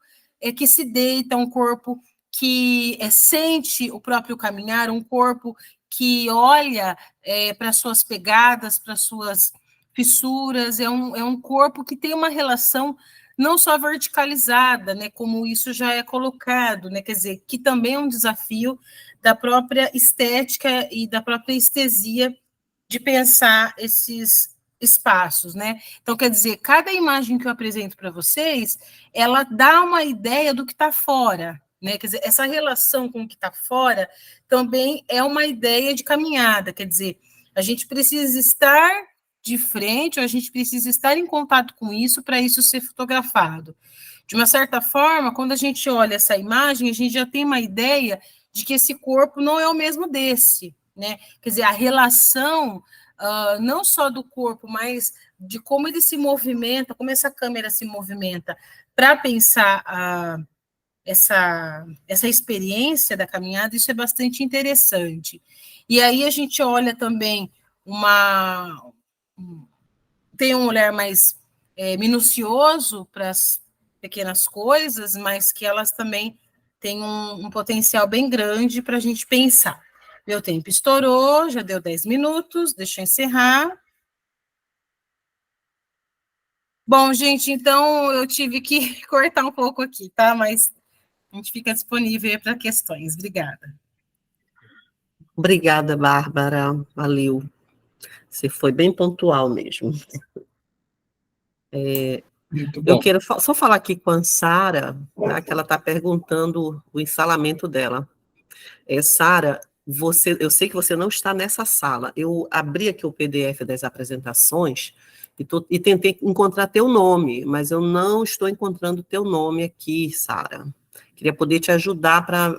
que se deita, um corpo que sente o próprio caminhar, um corpo que olha para suas pegadas, para suas fissuras, é um corpo que tem uma relação não só verticalizada, né, como isso já é colocado, né, quer dizer, que também é um desafio da própria estética e da própria estesia de pensar esses espaços, né? Então, quer dizer, cada imagem que eu apresento para vocês, ela dá uma ideia do que está fora, né? Quer dizer, essa relação com o que está fora também é uma ideia de caminhada, quer dizer, a gente precisa estar de frente, ou a gente precisa estar em contato com isso para isso ser fotografado. De uma certa forma, quando a gente olha essa imagem, a gente já tem uma ideia de que esse corpo não é o mesmo desse, né? Quer dizer, a relação não só do corpo, mas de como ele se movimenta, como essa câmera se movimenta, para pensar essa experiência da caminhada, isso é bastante interessante. E aí a gente olha também tem um olhar mais minucioso para as pequenas coisas, mas que elas também têm um potencial bem grande para a gente pensar. Meu tempo estourou, já deu 10 minutos, deixa eu encerrar. Bom, gente, então eu tive que cortar um pouco aqui, tá? Mas a gente fica disponível para questões. Obrigada. Obrigada, Bárbara. Valeu. Você foi bem pontual mesmo. Muito Eu bom. quero só falar aqui com a Sara, tá, que ela está perguntando o ensalamento dela. Sara, eu sei que você não está nessa sala. Eu abri aqui o PDF das apresentações e tentei encontrar teu nome, mas eu não estou encontrando teu nome aqui, Sara. Queria poder te ajudar para...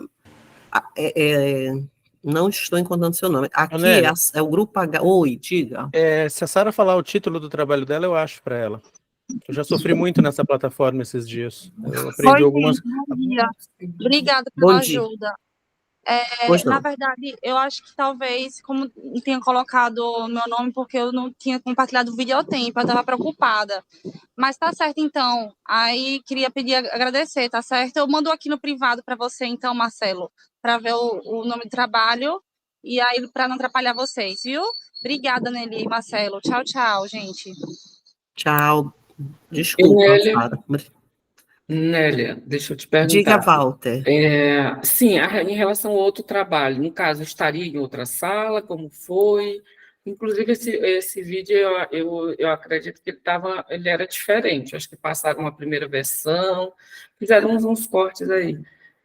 não estou encontrando seu nome. Aqui Anélia, é o Grupo H. Oi, diga. se a Sara falar o título do trabalho dela, eu acho para ela. Eu já sofri muito nessa plataforma esses dias. Eu aprendi Oi, algumas. gente, bom dia. Obrigada Bom pela dia. ajuda. Pois Na não. verdade, eu acho que talvez, como não tinha colocado o meu nome, porque eu não tinha compartilhado o videotempo, eu estava preocupada. Mas tá certo, então. Aí queria agradecer, tá certo? Eu mando aqui no privado para você, então, Marcelo, para ver o nome do trabalho e aí para não atrapalhar vocês, viu? Obrigada, Nelly e Marcelo. Tchau, tchau, gente. Tchau. E Desculpa, Sara. Nélia, deixa eu te Diga, perguntar. Walter. Sim, em relação ao outro trabalho, no caso, estaria em outra sala, como foi? Inclusive, esse vídeo, eu acredito que ele era diferente. Acho que passaram uma primeira versão, fizeram uns cortes aí.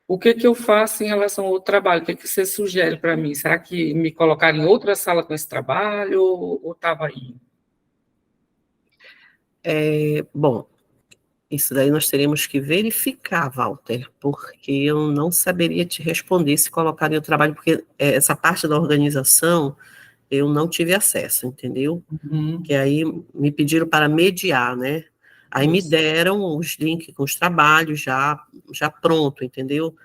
O que que eu faço em relação ao outro trabalho? O que que você sugere para mim? Será que me colocar em outra sala com esse trabalho ou estava aí? Bom, isso daí nós teríamos que verificar, Walter, porque eu não saberia te responder se colocaria o trabalho, porque essa parte da organização eu não tive acesso, entendeu? Uhum. Que aí me pediram para mediar, né? Aí me Isso. deram os links com os trabalhos já pronto, entendeu?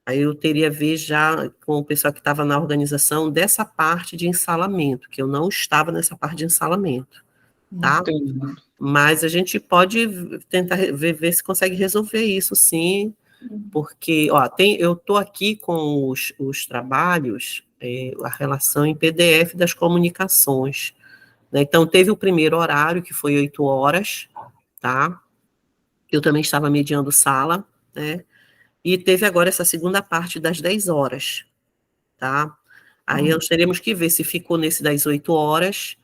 Aí eu teria a ver já com o pessoal que estava na organização dessa parte de ensalamento, que eu não estava nessa parte de ensalamento, tá? Entendo. Mas a gente pode tentar ver se consegue resolver isso, sim, porque, ó, eu estou aqui com os trabalhos, a relação em PDF das comunicações, né? Então, teve o primeiro horário, que foi 8 horas, tá? Eu também estava mediando sala, né? E teve agora essa segunda parte das 10 horas, tá? Aí nós teremos que ver se ficou nesse das 8 horas,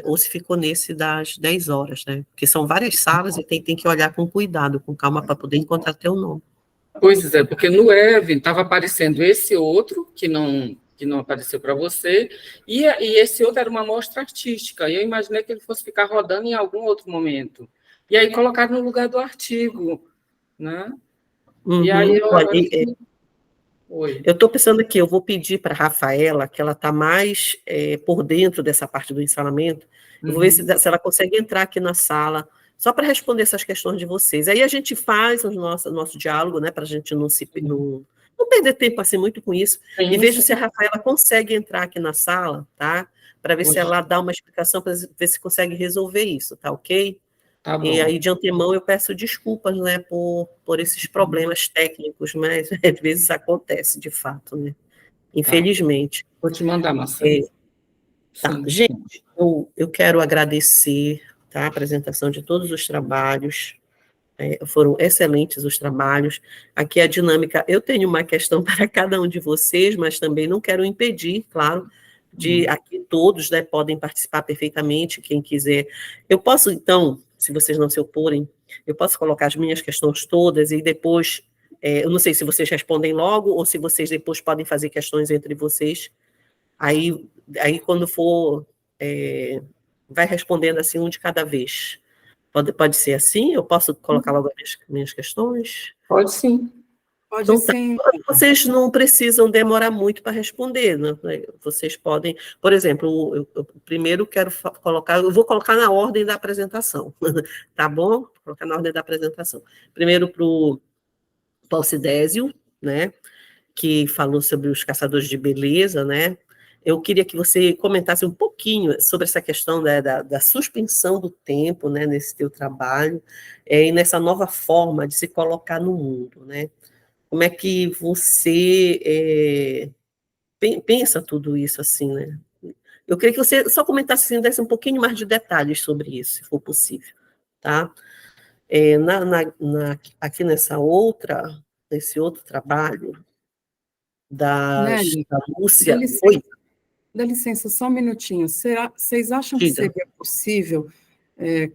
ou se ficou nesse das 10 horas, né? Porque são várias salas e tem que olhar com cuidado, com calma, para poder encontrar teu nome. Pois é, porque no Evan estava aparecendo esse outro, que não apareceu para você, e esse outro era uma amostra artística, e eu imaginei que ele fosse ficar rodando em algum outro momento. E aí colocaram no lugar do artigo, né? E aí Olha, Oi. eu estou pensando aqui, eu vou pedir para a Rafaela, que ela está mais por dentro dessa parte do ensalamento, eu vou ver se ela consegue entrar aqui na sala, só para responder essas questões de vocês. Aí a gente faz o nosso diálogo, né, para a gente não perder tempo assim muito com isso, e vejo se a Rafaela consegue entrar aqui na sala, tá? Para ver se ela dá uma explicação, para ver se consegue resolver isso, tá ok? Tá bom. E aí, de antemão, eu peço desculpas, né, por esses problemas técnicos, mas às vezes acontece, de fato, né? Infelizmente. Vou te mandar, Marcelo. Tá. Gente, eu quero agradecer, tá, a apresentação de todos os trabalhos, foram excelentes os trabalhos. Aqui a dinâmica, eu tenho uma questão para cada um de vocês, mas também não quero impedir, claro, de aqui todos, né, podem participar perfeitamente, quem quiser. Eu posso, então, se vocês não se oporem, eu posso colocar as minhas questões todas e depois, eu não sei se vocês respondem logo ou se vocês depois podem fazer questões entre vocês. Aí quando for, vai respondendo assim um de cada vez. Pode ser assim? Eu posso colocar logo as minhas questões? Pode sim. Pode Então, tá. sim. Vocês não precisam demorar muito para responder, né? Vocês podem, por exemplo, eu primeiro quero colocar, eu vou colocar na ordem da apresentação, tá bom? Vou colocar na ordem da apresentação. Primeiro para o Paucidésio, né? Que falou sobre os caçadores de beleza, né? Eu queria que você comentasse um pouquinho sobre essa questão, né, da suspensão do tempo, né, nesse teu trabalho, e nessa nova forma de se colocar no mundo, né? Como é que você pensa tudo isso, assim, né? Eu queria que você só comentasse, assim, desse um pouquinho mais de detalhes sobre isso, se for possível, tá? Aqui nesse outro trabalho, da Nelly, Lúcia... Oi, dá licença só um minutinho. Vocês acham que diga. seria possível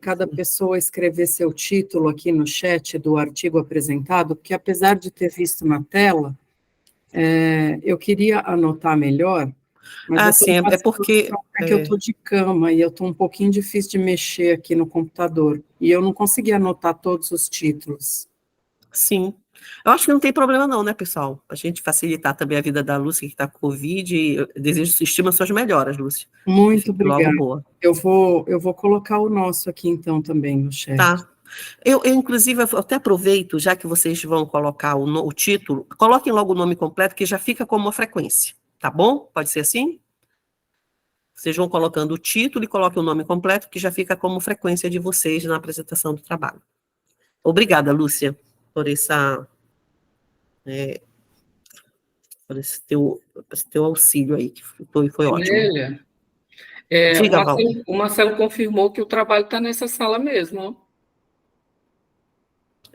cada pessoa escrever seu título aqui no chat do artigo apresentado, porque apesar de ter visto na tela, eu queria anotar melhor, mas eu sim, é porque... que eu estou de cama e eu estou um pouquinho difícil de mexer aqui no computador, e eu não consegui anotar todos os títulos. Sim. Eu acho que não tem problema não, né, pessoal? A gente facilitar também a vida da Lúcia, que está com Covid, e eu desejo estima suas melhoras, Lúcia. Muito Fique logo obrigada. boa. Eu vou colocar o nosso aqui, então, também no chat. Tá. Eu inclusive, eu até aproveito, já que vocês vão colocar o título, coloquem logo o nome completo, que já fica como uma frequência, tá bom? Pode ser assim? Vocês vão colocando o título e coloquem o nome completo, que já fica como frequência de vocês na apresentação do trabalho. Obrigada, Lúcia, por por esse teu auxílio aí, que foi ótimo. Nélia, Diga, Val. o Marcelo confirmou que o trabalho está nessa sala mesmo, ó.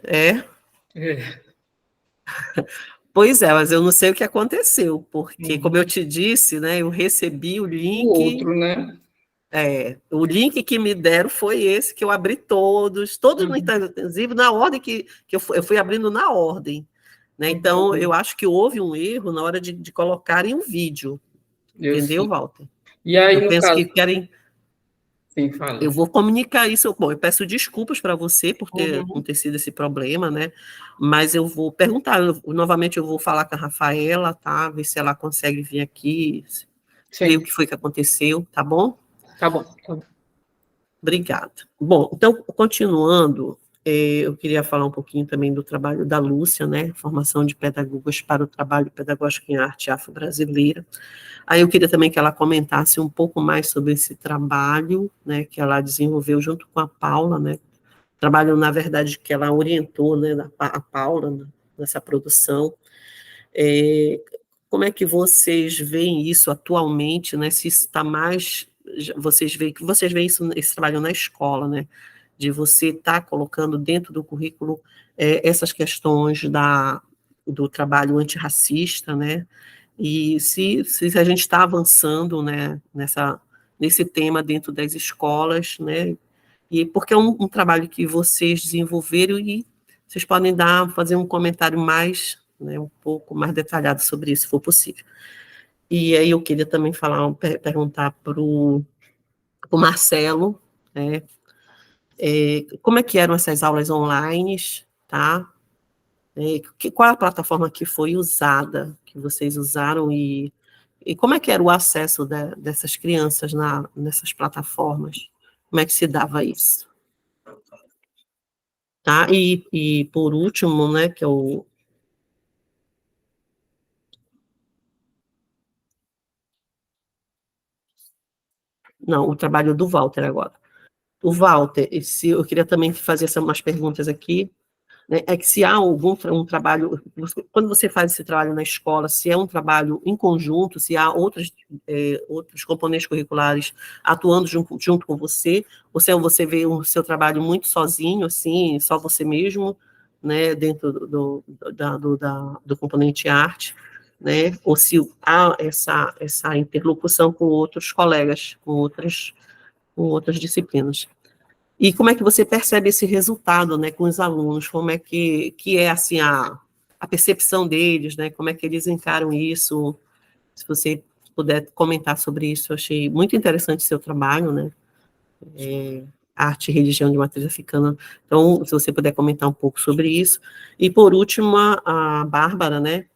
É? É. Pois é, mas eu não sei o que aconteceu, porque, como eu te disse, né, eu recebi o O link... outro, né? O link que me deram foi esse, que eu abri todos, inclusive na ordem que eu fui abrindo na ordem, né? Então, eu acho que houve um erro na hora de colocarem um vídeo, entendeu, Walter? E aí, Eu no penso caso... que querem... Sim, fala. Eu vou comunicar isso. Bom, eu peço desculpas para você por ter acontecido esse problema, né? Mas eu vou perguntar, novamente eu vou falar com a Rafaela, tá? Ver se ela consegue vir aqui, ver o que foi que aconteceu, tá bom? Tá bom. Tá bom. Obrigada. Bom, então, continuando, eu queria falar um pouquinho também do trabalho da Lúcia, né? Formação de pedagogas para o trabalho pedagógico em arte afro-brasileira. Aí eu queria também que ela comentasse um pouco mais sobre esse trabalho, né, que ela desenvolveu junto com a Paula, né, trabalho, na verdade, que ela orientou, né, a Paula, né, nessa produção. Como é que vocês veem isso atualmente, né, se isso está mais, vocês veem isso, esse trabalho na escola, né, de você estar colocando dentro do currículo essas questões do trabalho antirracista, né, e se a gente está avançando, né, nesse tema dentro das escolas, né, e porque é um trabalho que vocês desenvolveram e vocês podem fazer um comentário mais, né, um pouco mais detalhado sobre isso, se for possível. E aí eu queria também perguntar para o Marcelo, né, como é que eram essas aulas online, tá? Qual a plataforma que foi usada, que vocês usaram, e como é que era o acesso dessas crianças nessas plataformas? Como é que se dava isso? Tá? E por último, né, que é o... Não, o trabalho do Walter agora. O Walter, eu queria também fazer umas perguntas aqui, né, é que se há um trabalho, quando você faz esse trabalho na escola, se é um trabalho em conjunto, se há outros componentes curriculares atuando junto com você, ou se você vê o seu trabalho muito sozinho, assim, só você mesmo, né, dentro do componente arte, né, ou se há essa interlocução com outros colegas, com outras disciplinas. E como é que você percebe esse resultado, né, com os alunos? Como é que é, assim, a percepção deles, né? Como é que eles encaram isso? Se você puder comentar sobre isso, eu achei muito interessante o seu trabalho, né? Arte e religião de matriz africana. Então, se você puder comentar um pouco sobre isso. E, por último, a Bárbara, né?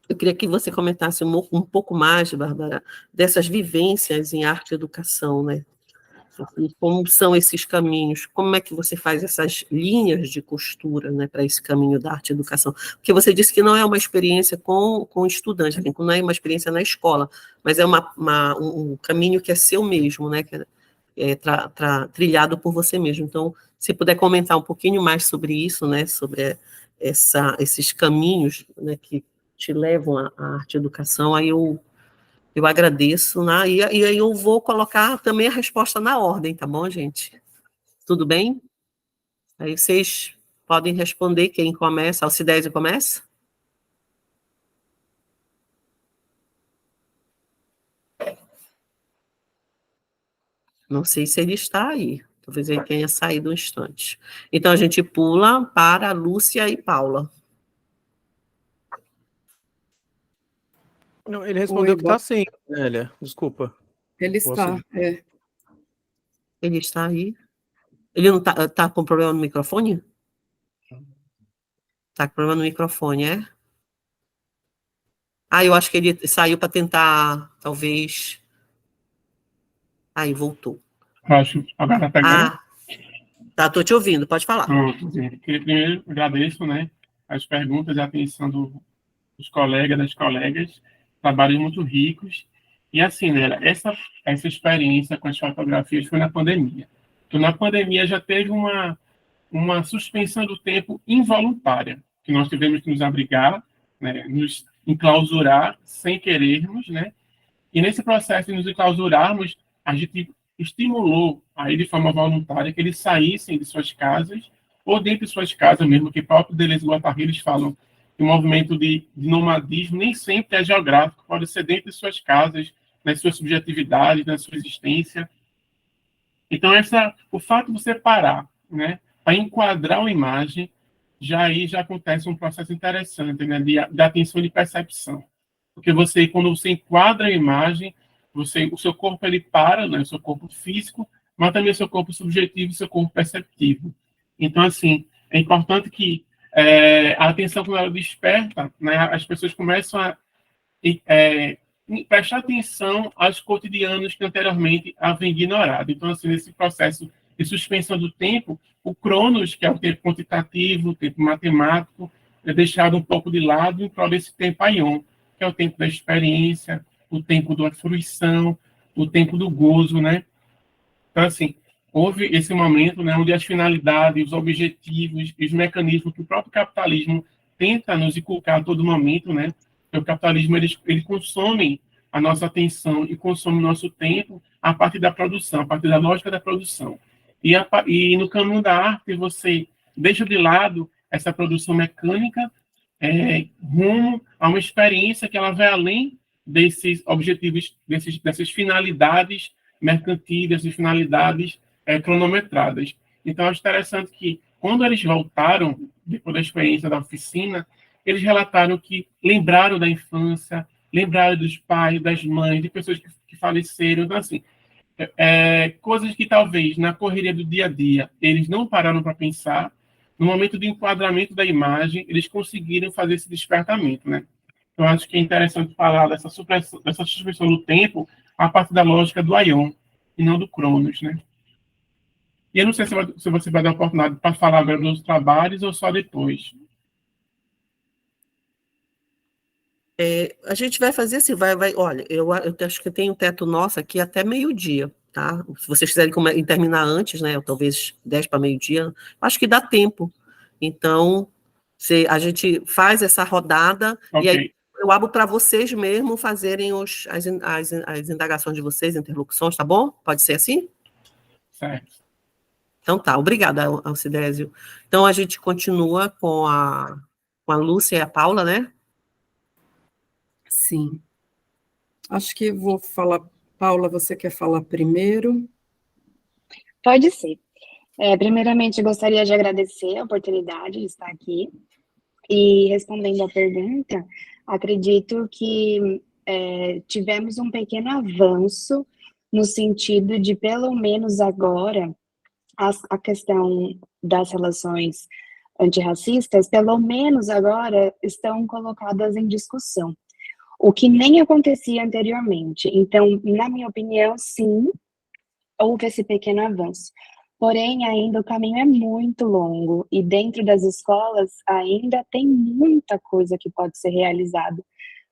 Eu queria que você comentasse um pouco mais, Bárbara, dessas vivências em arte e educação, né? Como são esses caminhos? Como é que você faz essas linhas de costura, né, para esse caminho da arte e educação? Porque você disse que não é uma experiência com estudantes, não é uma experiência na escola, mas é um caminho que é seu mesmo, né, que é trilhado por você mesmo. Então, se puder comentar um pouquinho mais sobre isso, né, sobre esses caminhos, né, que te levam à arte e educação, aí eu agradeço, né? E aí eu vou colocar também a resposta na ordem, tá bom, gente? Tudo bem? Aí vocês podem responder quem começa. Alcidésia começa? Não sei se ele está aí. Talvez ele tenha saído um instante. Então, a gente pula para Lúcia e Paula. Não, ele respondeu Oi, que está sim, Nélia. Desculpa. ele está, Ele está aí? Ele não tá com problema no microfone? Tá com problema no microfone, é? Eu acho que ele saiu para tentar, talvez... Aí, voltou. Acho, agora tá pegando? Tá, tô te ouvindo, pode falar. Pronto, gente. Primeiro, agradeço, né, as perguntas e a atenção dos colegas, das colegas, trabalhos muito ricos. E assim, né, essa experiência com as fotografias foi na pandemia. Então, na pandemia já teve uma suspensão do tempo involuntária, que nós tivemos que nos abrigar, né, nos enclausurar sem querermos, né? E nesse processo de nos enclausurarmos, a gente estimulou aí de forma voluntária que eles saíssem de suas casas, ou dentro de suas casas mesmo, que próprio Deleuze e Guattari eles falam que o movimento de nomadismo nem sempre é geográfico, pode ser dentro de suas casas, nas suas subjetividades, na sua existência. Então, o fato de você parar, né, para enquadrar uma imagem, já acontece um processo interessante, né, de atenção e de percepção. Porque quando você enquadra a imagem, o seu corpo ele para, né, o seu corpo físico, mas também o seu corpo subjetivo e o seu corpo perceptivo. Então, assim, é importante que a atenção, quando ela desperta, né, as pessoas começam a prestar atenção aos cotidianos que anteriormente haviam ignorado. Então, assim, nesse processo de suspensão do tempo, o cronos, que é o tempo quantitativo, o tempo matemático, é deixado um pouco de lado em prol desse tempo aion, que é o tempo da experiência, o tempo da fruição, o tempo do gozo, né? Então, assim, houve esse momento, né, onde as finalidades, os objetivos e os mecanismos que o próprio capitalismo tenta nos inculcar a todo momento, né? Porque o capitalismo, ele consome a nossa atenção e consome o nosso tempo a partir da produção, a partir da lógica da produção. E no caminho da arte, você deixa de lado essa produção mecânica rumo a uma experiência que ela vai além desses objetivos, dessas finalidades mercantis, dessas finalidades cronometradas. Então, acho interessante que, quando eles voltaram, depois da experiência da oficina, eles relataram que lembraram da infância, lembraram dos pais, das mães, de pessoas que faleceram. Então, assim, coisas que talvez na correria do dia a dia eles não pararam para pensar, no momento de enquadramento da imagem, eles conseguiram fazer esse despertamento, né? Eu acho que é interessante falar dessa suspensão do tempo a partir da lógica do aion, e não do cronos, né? E eu não sei se você vai dar oportunidade para falar agora dos trabalhos ou só depois. A gente vai fazer assim, olha, eu acho que tem um teto nosso aqui até meio-dia, tá? Se vocês quiserem terminar antes, né, ou talvez 10 para meio-dia, acho que dá tempo. Então, a gente faz essa rodada, Okay. E aí eu abro para vocês mesmo fazerem as indagações de vocês, interlocuções, tá bom? Pode ser assim? Certo. Então tá, obrigada, Alcidésio. Então a gente continua com a Lúcia e a Paula, né? Sim. Acho que vou falar. Paula, você quer falar primeiro? Pode ser. Primeiramente, gostaria de agradecer a oportunidade de estar aqui. E respondendo à pergunta, acredito que tivemos um pequeno avanço no sentido de, pelo menos agora, a questão das relações antirracistas, pelo menos agora, estão colocadas em discussão, o que nem acontecia anteriormente. Então, na minha opinião, sim, houve esse pequeno avanço. Porém, ainda o caminho é muito longo e dentro das escolas ainda tem muita coisa que pode ser realizada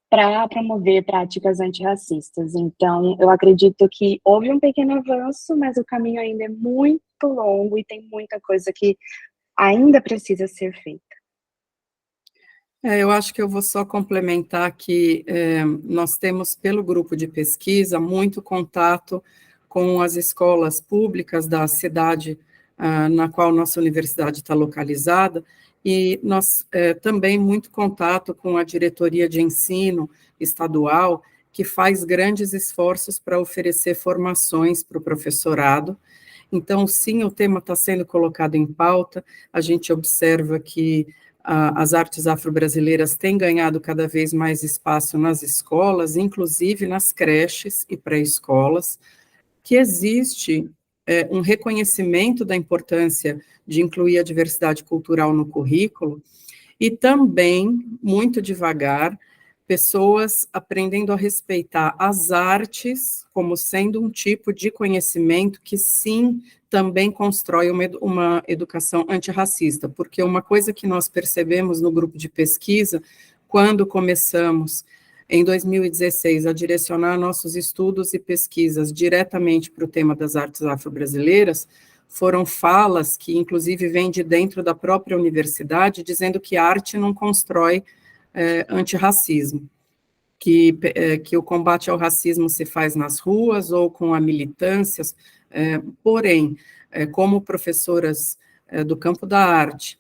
para promover práticas antirracistas. Então, eu acredito que houve um pequeno avanço, mas o caminho ainda é muito longo e tem muita coisa que ainda precisa ser feita. Eu acho que eu vou só complementar que nós temos, pelo grupo de pesquisa, muito contato com as escolas públicas da cidade na qual nossa universidade está localizada, e nós também muito contato com a diretoria de ensino estadual, que faz grandes esforços para oferecer formações para o professorado, Então, sim, o tema está sendo colocado em pauta, a gente observa que as artes afro-brasileiras têm ganhado cada vez mais espaço nas escolas, inclusive nas creches e pré-escolas, que existe um reconhecimento da importância de incluir a diversidade cultural no currículo, e também, muito devagar, pessoas aprendendo a respeitar as artes como sendo um tipo de conhecimento que, sim, também constrói uma educação antirracista, porque uma coisa que nós percebemos no grupo de pesquisa, quando começamos, em 2016, a direcionar nossos estudos e pesquisas diretamente para o tema das artes afro-brasileiras, foram falas que, inclusive, vêm de dentro da própria universidade, dizendo que a arte não constrói antirracismo, que o combate ao racismo se faz nas ruas ou com a militância, porém, como professoras do campo da arte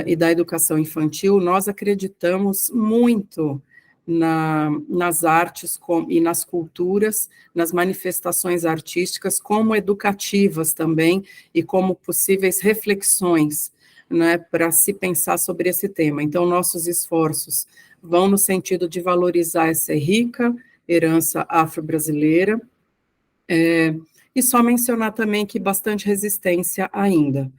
e da educação infantil, nós acreditamos muito nas artes e nas culturas, nas manifestações artísticas, como educativas também, e como possíveis reflexões, né, para se pensar sobre esse tema. Então, nossos esforços vão no sentido de valorizar essa rica herança afro-brasileira, e só mencionar também que bastante resistência ainda.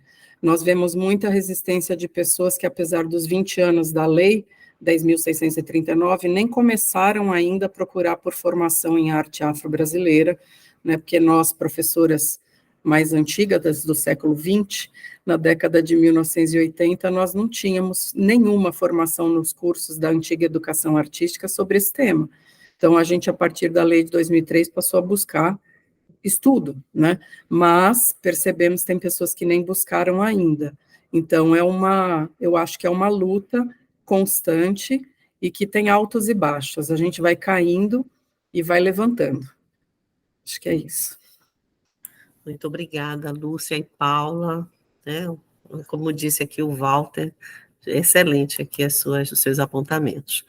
Nós vemos muita resistência de pessoas que, apesar dos 20 anos da lei 10.639, nem começaram ainda a procurar por formação em arte afro-brasileira, né, porque nós, professoras mais antigas, do século XX, na década de 1980, nós não tínhamos nenhuma formação nos cursos da antiga educação artística sobre esse tema. Então, a gente, a partir da lei de 2003, passou a buscar estudo, né? Mas percebemos que tem pessoas que nem buscaram ainda. Então, eu acho que é uma luta constante e que tem altos e baixos. A gente vai caindo e vai levantando. Acho que é isso. Muito obrigada, Lúcia e Paula, né? Como disse aqui o Walter, excelente aqui os seus apontamentos.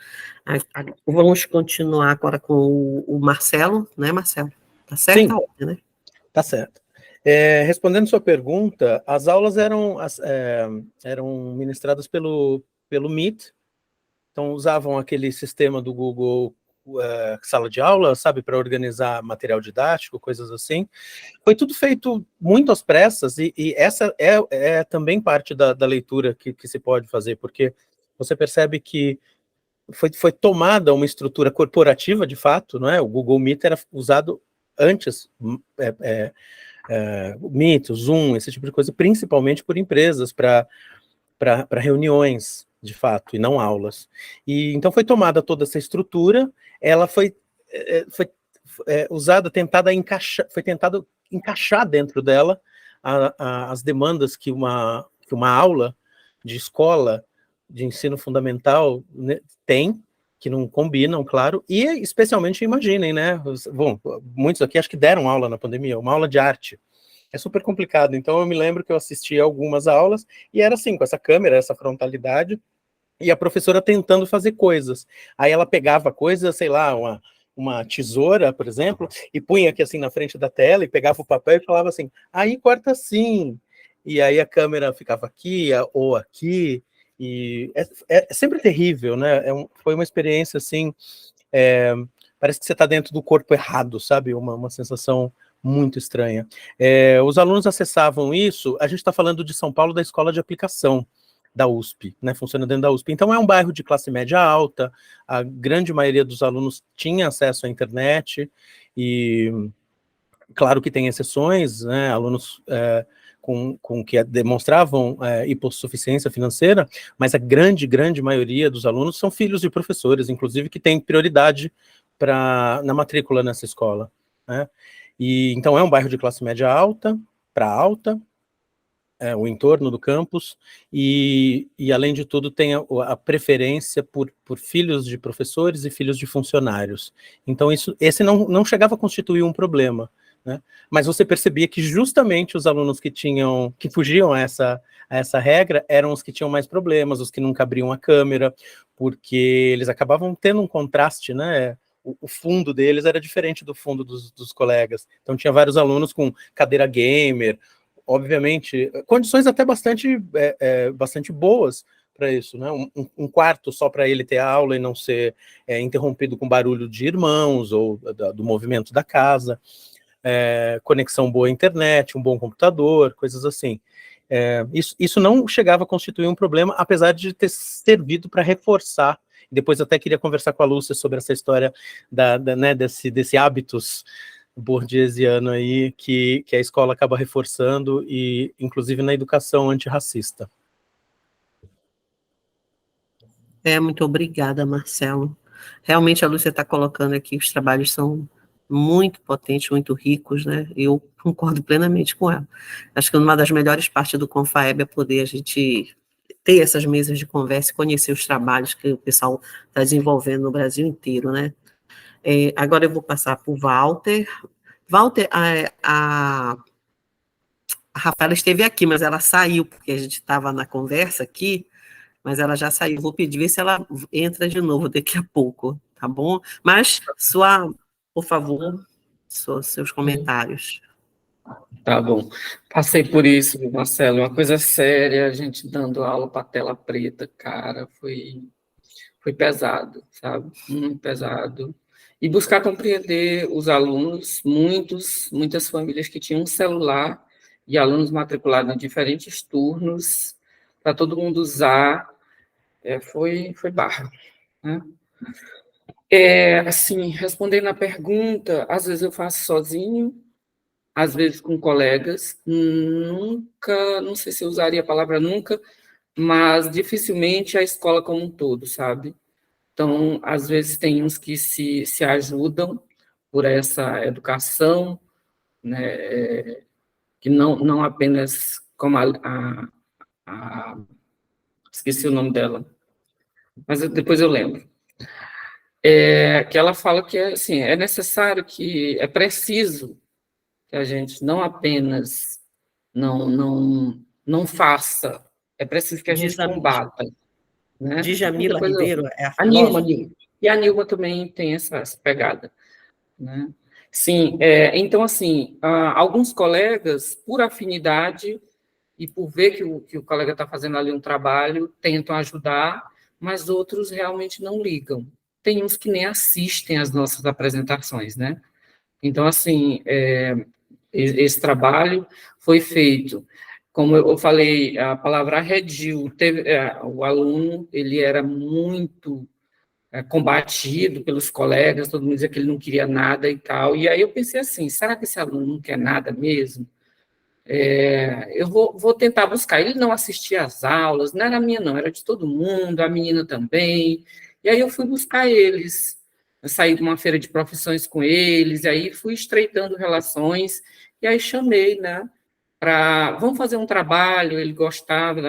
Vamos continuar agora com o Marcelo, né, Marcelo? Tá certo? Sim, a ordem, né? tá certo. Respondendo sua pergunta, as aulas eram ministradas pelo Meet, então usavam aquele sistema do Google Sala de Aula, sabe, para organizar material didático, coisas assim. Foi tudo feito muito às pressas, e essa é também parte da leitura que se pode fazer, porque você percebe que foi tomada uma estrutura corporativa, de fato, não é? O Google Meet era usado antes, o Meet, o Zoom, esse tipo de coisa, principalmente por empresas para reuniões, de fato, e não aulas. E então foi tomada toda essa estrutura, ela foi usada, foi tentado encaixar dentro dela as demandas que uma aula de escola de ensino fundamental, né, tem, que não combinam, claro, e especialmente, imaginem, né, bom, muitos aqui acho que deram aula na pandemia, uma aula de arte, é super complicado. Então eu me lembro que eu assisti algumas aulas, e era assim, com essa câmera, essa frontalidade, e a professora tentando fazer coisas, aí ela pegava coisas, sei lá, uma tesoura, por exemplo, e punha aqui assim na frente da tela, e pegava o papel e falava assim, aí corta assim, e aí a câmera ficava aqui, ou aqui, e é sempre terrível, né? Foi uma experiência assim, parece que você está dentro do corpo errado, sabe? Uma sensação muito estranha. Os alunos acessavam isso, a gente está falando de São Paulo, da Escola de Aplicação da USP, né? Funciona dentro da USP. Então é um bairro de classe média alta, a grande maioria dos alunos tinha acesso à internet, e claro que tem exceções, né? Alunos com que demonstravam hipossuficiência financeira, mas a grande maioria dos alunos são filhos de professores, inclusive, que têm prioridade na matrícula nessa escola, né? E então é um bairro de classe média alta, para alta, o entorno do campus, e além de tudo tem a preferência por filhos de professores e filhos de funcionários. Então esse não chegava a constituir um problema, né? Mas você percebia que justamente os alunos que fugiam a essa regra eram os que tinham mais problemas, os que nunca abriam a câmera, porque eles acabavam tendo um contraste, né, o fundo deles era diferente do fundo dos colegas. Então tinha vários alunos com cadeira gamer, obviamente, condições até bastante boas para isso, né? Um quarto só para ele ter aula e não ser interrompido com barulho de irmãos ou do movimento da casa, conexão boa à internet, um bom computador, coisas assim. Isso não chegava a constituir um problema, apesar de ter servido para reforçar. Depois até queria conversar com a Lúcia sobre essa história né, desse hábitos bourdieusiano aí que a escola acaba reforçando, e inclusive na educação antirracista. Muito obrigada, Marcelo. Realmente a Lúcia está colocando aqui, os trabalhos são muito potentes, muito ricos, né? Eu concordo plenamente com ela. Acho que uma das melhores partes do Confaeb é poder a gente ter essas mesas de conversa e conhecer os trabalhos que o pessoal está desenvolvendo no Brasil inteiro, né? Agora eu vou passar para o Walter. Walter, a Rafaela esteve aqui, mas ela saiu, porque a gente estava na conversa aqui, mas ela já saiu. Vou pedir, ver se ela entra de novo daqui a pouco, tá bom? Mas, por favor, seus comentários. Tá bom. Passei por isso, Marcelo, uma coisa séria, a gente dando aula para tela preta, cara, foi pesado, sabe? Muito pesado. E buscar compreender os alunos, muitas famílias que tinham um celular e alunos matriculados em diferentes turnos, para todo mundo usar, foi barra, né? Assim, respondendo a pergunta, às vezes eu faço sozinho, às vezes com colegas, nunca, não sei se eu usaria a palavra nunca, mas dificilmente a escola como um todo, sabe? Então, às vezes tem uns que se ajudam por essa educação, né, que não apenas como esqueci o nome dela, mas depois eu lembro. Que ela fala que assim, é necessário, que é preciso que a gente não apenas não faça, é preciso que a gente combata. Né? Djamila Ribeiro é a filósofa. E a Nilma também tem essa pegada. Né? Sim, então, assim, alguns colegas, por afinidade e por ver que o colega está fazendo ali um trabalho, tentam ajudar, mas outros realmente não ligam. Tem uns que nem assistem às nossas apresentações, né? Então, assim, esse trabalho foi feito, como eu falei, a palavra arredio, o aluno, ele era muito combatido pelos colegas, todo mundo dizia que ele não queria nada e tal, e aí eu pensei assim, será que esse aluno não quer nada mesmo? Eu vou tentar buscar. Ele não assistia às aulas, não era minha não, era de todo mundo, a menina também, e aí eu fui buscar eles, eu saí de uma feira de profissões com eles, e aí fui estreitando relações, e aí chamei, né, vamos fazer um trabalho. Ele gostava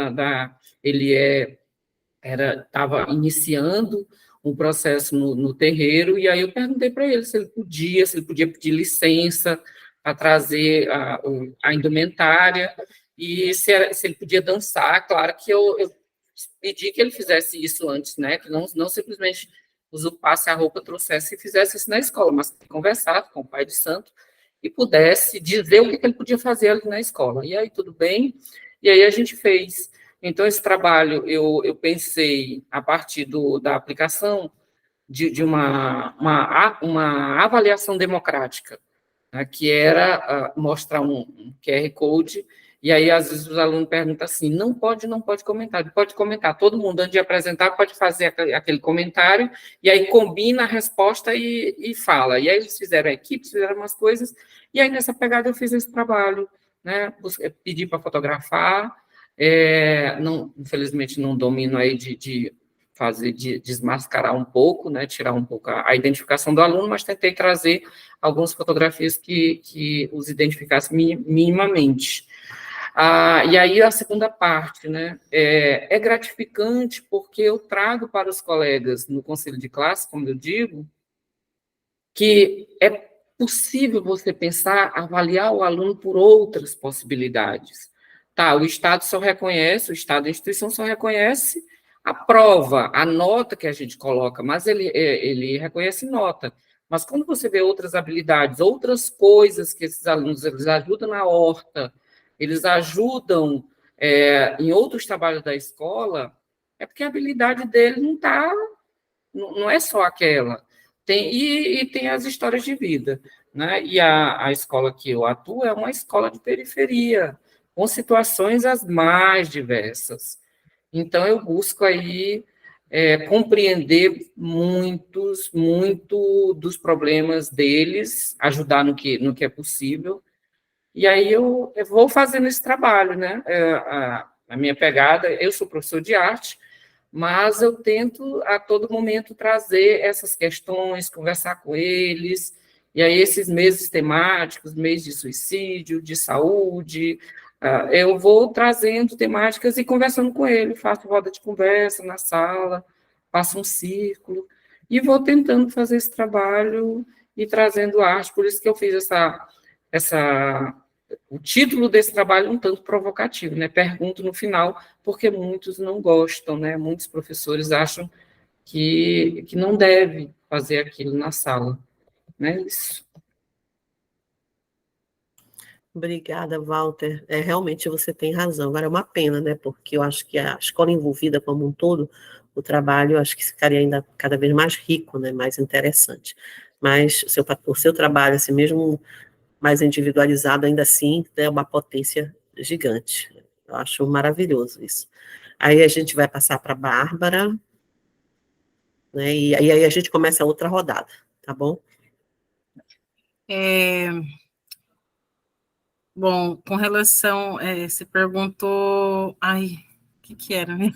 ele estava iniciando um processo no terreiro, e aí eu perguntei para ele se ele podia pedir licença para trazer a indumentária, e se ele podia dançar. Claro que eu pedi que ele fizesse isso antes, né, que não simplesmente usurpasse a roupa, trouxesse e fizesse isso na escola, mas que conversasse com o pai de santo e pudesse dizer o que ele podia fazer ali na escola. E aí, tudo bem, e aí a gente fez. Então, esse trabalho, eu pensei, a partir da aplicação de uma avaliação democrática, né, que era mostrar um QR Code, e aí, às vezes, os alunos perguntam assim, não pode comentar. Pode comentar, todo mundo, antes de apresentar, pode fazer aquele comentário, e aí combina a resposta e fala. E aí eles fizeram a equipe, fizeram umas coisas, e aí nessa pegada eu fiz esse trabalho, né, pedi para fotografar, infelizmente não domino aí de desmascarar um pouco, né, tirar um pouco a identificação do aluno, mas tentei trazer algumas fotografias que os identificassem minimamente. E aí a segunda parte, né, é gratificante porque eu trago para os colegas no conselho de classe, como eu digo, que é possível você pensar, avaliar o aluno por outras possibilidades. Tá, o Estado e a instituição só reconhece a prova, a nota que a gente coloca, mas ele reconhece nota. Mas quando você vê outras habilidades, outras coisas que esses alunos, eles ajudam na horta, eles ajudam em outros trabalhos da escola, é porque a habilidade dele não é só aquela. E tem as histórias de vida, né? E a escola que eu atuo é uma escola de periferia, com situações as mais diversas. Então, eu busco aí compreender muito dos problemas deles, ajudar no que é possível, e aí eu vou fazendo esse trabalho, né? A minha pegada, eu sou professor de arte, mas eu tento a todo momento trazer essas questões, conversar com eles, e aí esses meses temáticos, mês de suicídio, de saúde, eu vou trazendo temáticas e conversando com ele, faço roda de conversa na sala, faço um círculo, e vou tentando fazer esse trabalho e trazendo arte, por isso que eu fiz o título desse trabalho é um tanto provocativo, né? Pergunto no final, porque muitos não gostam, né? Muitos professores acham que não deve fazer aquilo na sala, né? Isso. Obrigada, Walter. Realmente você tem razão. Agora é uma pena, né? Porque eu acho que a escola envolvida como um todo, o trabalho, eu acho que ficaria ainda cada vez mais rico, né? Mais interessante. Mas o seu trabalho, assim, mesmo mais individualizado, ainda assim, é uma potência gigante. Eu acho maravilhoso isso. Aí a gente vai passar para a Bárbara, né? E aí a gente começa a outra rodada, tá bom? Bom, com relação, você perguntou, ai, o que era mesmo?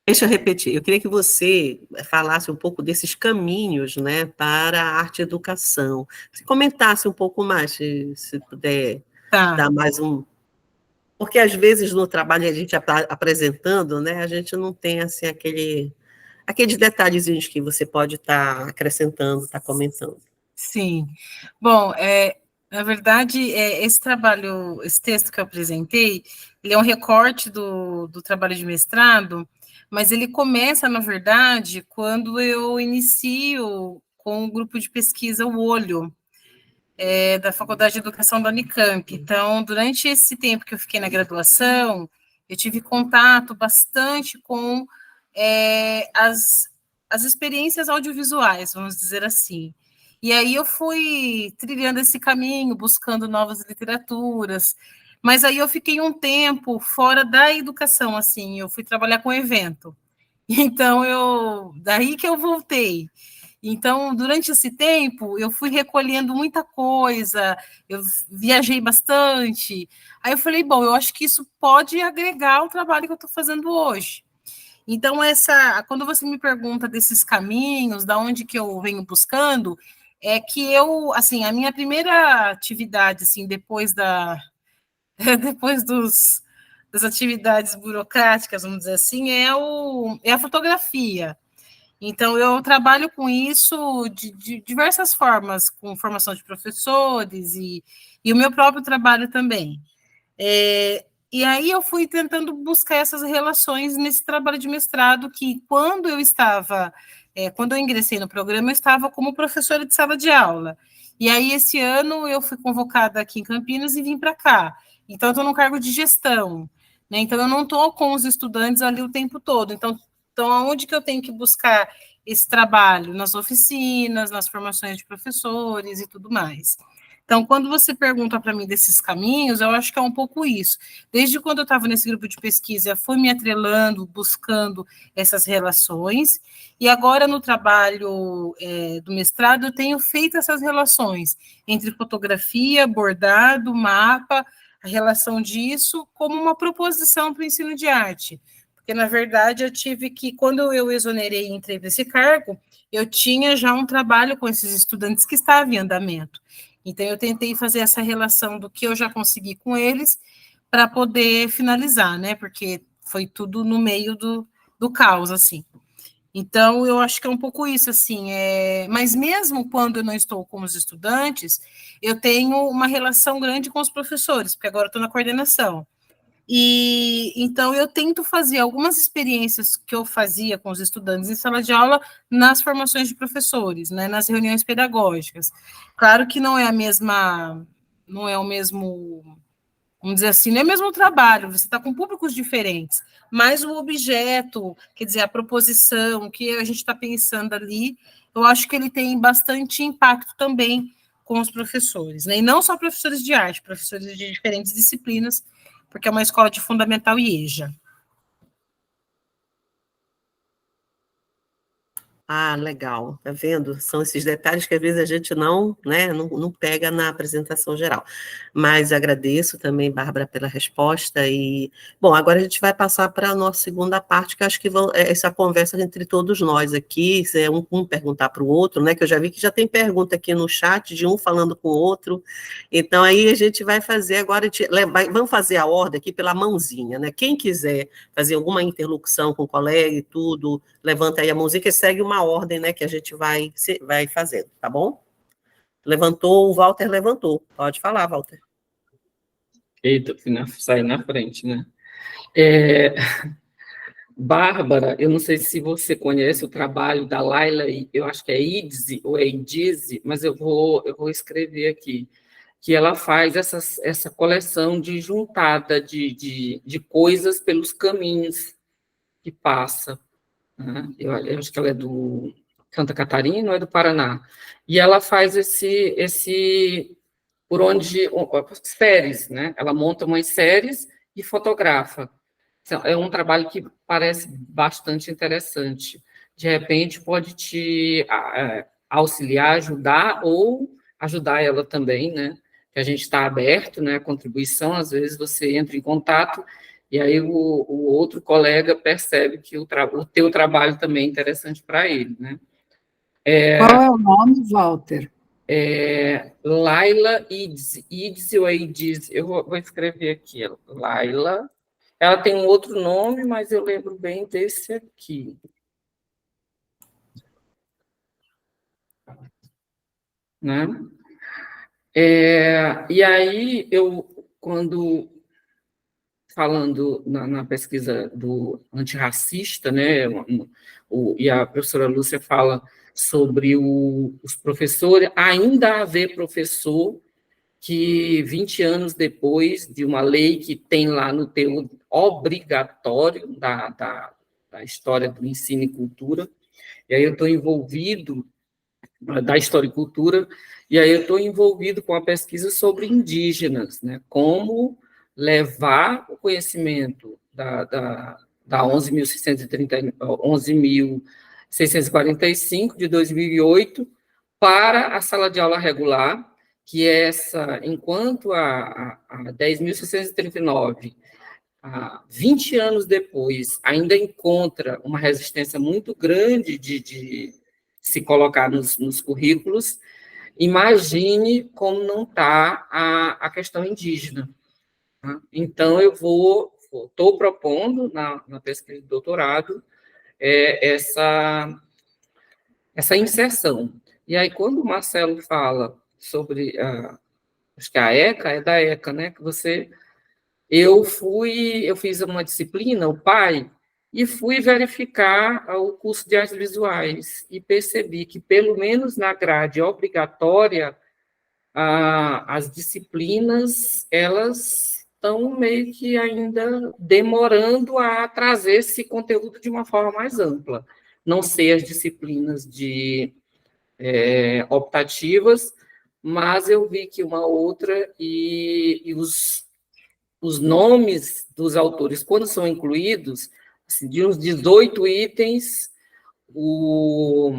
Deixa eu repetir, eu queria que você falasse um pouco desses caminhos, né, para a arte-educação. Se comentasse um pouco mais, se puder dar mais um... Porque, às vezes, no trabalho, a gente apresentando, né, a gente não tem, assim, aqueles detalhezinhos que você pode estar acrescentando, estar comentando. Sim. Bom, na verdade, esse trabalho, esse texto que eu apresentei, ele é um recorte do trabalho de mestrado, mas ele começa, na verdade, quando eu inicio com o grupo de pesquisa O Olho, da Faculdade de Educação da Unicamp. Então, durante esse tempo que eu fiquei na graduação, eu tive contato bastante com as experiências audiovisuais, vamos dizer assim. E aí eu fui trilhando esse caminho, buscando novas literaturas, mas aí eu fiquei um tempo fora da educação, assim, eu fui trabalhar com evento. Então, daí que eu voltei. Então, durante esse tempo, eu fui recolhendo muita coisa, eu viajei bastante. Aí eu falei, bom, eu acho que isso pode agregar ao trabalho que eu estou fazendo hoje. Então, quando você me pergunta desses caminhos, da onde que eu venho buscando, é que assim, a minha primeira atividade, assim, depois depois das atividades burocráticas, vamos dizer assim, é a fotografia. Então, eu trabalho com isso de diversas formas, com formação de professores e o meu próprio trabalho também. E aí eu fui tentando buscar essas relações nesse trabalho de mestrado, que quando eu ingressei no programa, eu estava como professora de sala de aula. E aí, esse ano, eu fui convocada aqui em Campinas e vim para cá. Então, eu estou no cargo de gestão, né? Então, eu não estou com os estudantes ali o tempo todo. Então, aonde que eu tenho que buscar esse trabalho? Nas oficinas, nas formações de professores e tudo mais. Então, quando você pergunta para mim desses caminhos, eu acho que é um pouco isso. Desde quando eu estava nesse grupo de pesquisa, fui me atrelando, buscando essas relações, e agora no trabalho do mestrado, eu tenho feito essas relações entre fotografia, bordado, mapa, a relação disso como uma proposição para o ensino de arte. Porque, na verdade, eu tive que, quando eu exonerei e entrei nesse cargo, eu tinha já um trabalho com esses estudantes que estavam em andamento. Então, eu tentei fazer essa relação do que eu já consegui com eles para poder finalizar, né? Porque foi tudo no meio do caos, assim. Então, eu acho que é um pouco isso, assim. Mas mesmo quando eu não estou com os estudantes, eu tenho uma relação grande com os professores, porque agora eu estou na coordenação. E então eu tento fazer algumas experiências que eu fazia com os estudantes em sala de aula nas formações de professores, né, nas reuniões pedagógicas. Claro que não é não é o mesmo, vamos dizer assim, não é o mesmo trabalho, você está com públicos diferentes, mas o objeto, quer dizer, a proposição, o que a gente está pensando ali, eu acho que ele tem bastante impacto também com os professores, né? E não só professores de arte, professores de diferentes disciplinas, porque é uma escola de fundamental e EJA. Ah, legal, tá vendo? São esses detalhes que às vezes a gente não pega na apresentação geral. Mas agradeço também, Bárbara, pela resposta. E, bom, agora a gente vai passar para a nossa segunda parte, que acho que essa conversa entre todos nós aqui, se é um perguntar para o outro, né? Que eu já vi que já tem pergunta aqui no chat, de um falando com o outro. Então, aí a gente vai fazer agora, vamos fazer a ordem aqui pela mãozinha, né? Quem quiser fazer alguma interlocução com o colega e tudo, levanta aí a mãozinha, que segue uma ordem, né, que a gente vai fazendo, tá bom? Levantou, o Walter levantou. Pode falar, Walter. Eita, saí na frente, né? Bárbara, eu não sei se você conhece o trabalho da Laila, eu acho que é Idze ou é Indize, mas eu vou escrever aqui, que ela faz essa coleção de juntada de coisas pelos caminhos que passa. Né? Eu acho que ela é do Santa Catarina ou é do Paraná. E ela faz por onde, séries, né? Ela monta umas séries e fotografa. É um trabalho que parece bastante interessante. De repente, pode te auxiliar, ajudar, ou ajudar ela também, né? Que a gente está aberto, né? A contribuição, às vezes você entra em contato e aí o outro colega percebe que o teu trabalho também é interessante para ele, né? Qual é o nome, Walter? Laila Idze ou Idze, eu vou escrever aqui, Laila. Ela tem um outro nome, mas eu lembro bem desse aqui. Né? E aí, quando falando na pesquisa do antirracista, né, e a professora Lúcia fala sobre os professores, ainda haver professor que 20 anos depois de uma lei que tem lá no teor obrigatório da história do ensino e cultura, e aí eu estou envolvido, da história e cultura, e aí eu estou envolvido com a pesquisa sobre indígenas, né, como levar o conhecimento da 11.645 de 2008 para a sala de aula regular, que é enquanto a 10.639, 20 anos depois, ainda encontra uma resistência muito grande de se colocar nos currículos, imagine como não está a questão indígena. Tá? Então, eu estou propondo, na pesquisa de doutorado, essa inserção. E aí, quando o Marcelo fala sobre, acho que a ECA, é da ECA, né, que eu fiz uma disciplina, o PAI, e fui verificar o curso de artes visuais, e percebi que, pelo menos na grade obrigatória, as disciplinas, elas estão meio que ainda demorando a trazer esse conteúdo de uma forma mais ampla. Não sei as disciplinas optativas, mas eu vi que uma outra, e os nomes dos autores, quando são incluídos, assim, de uns 18 itens, os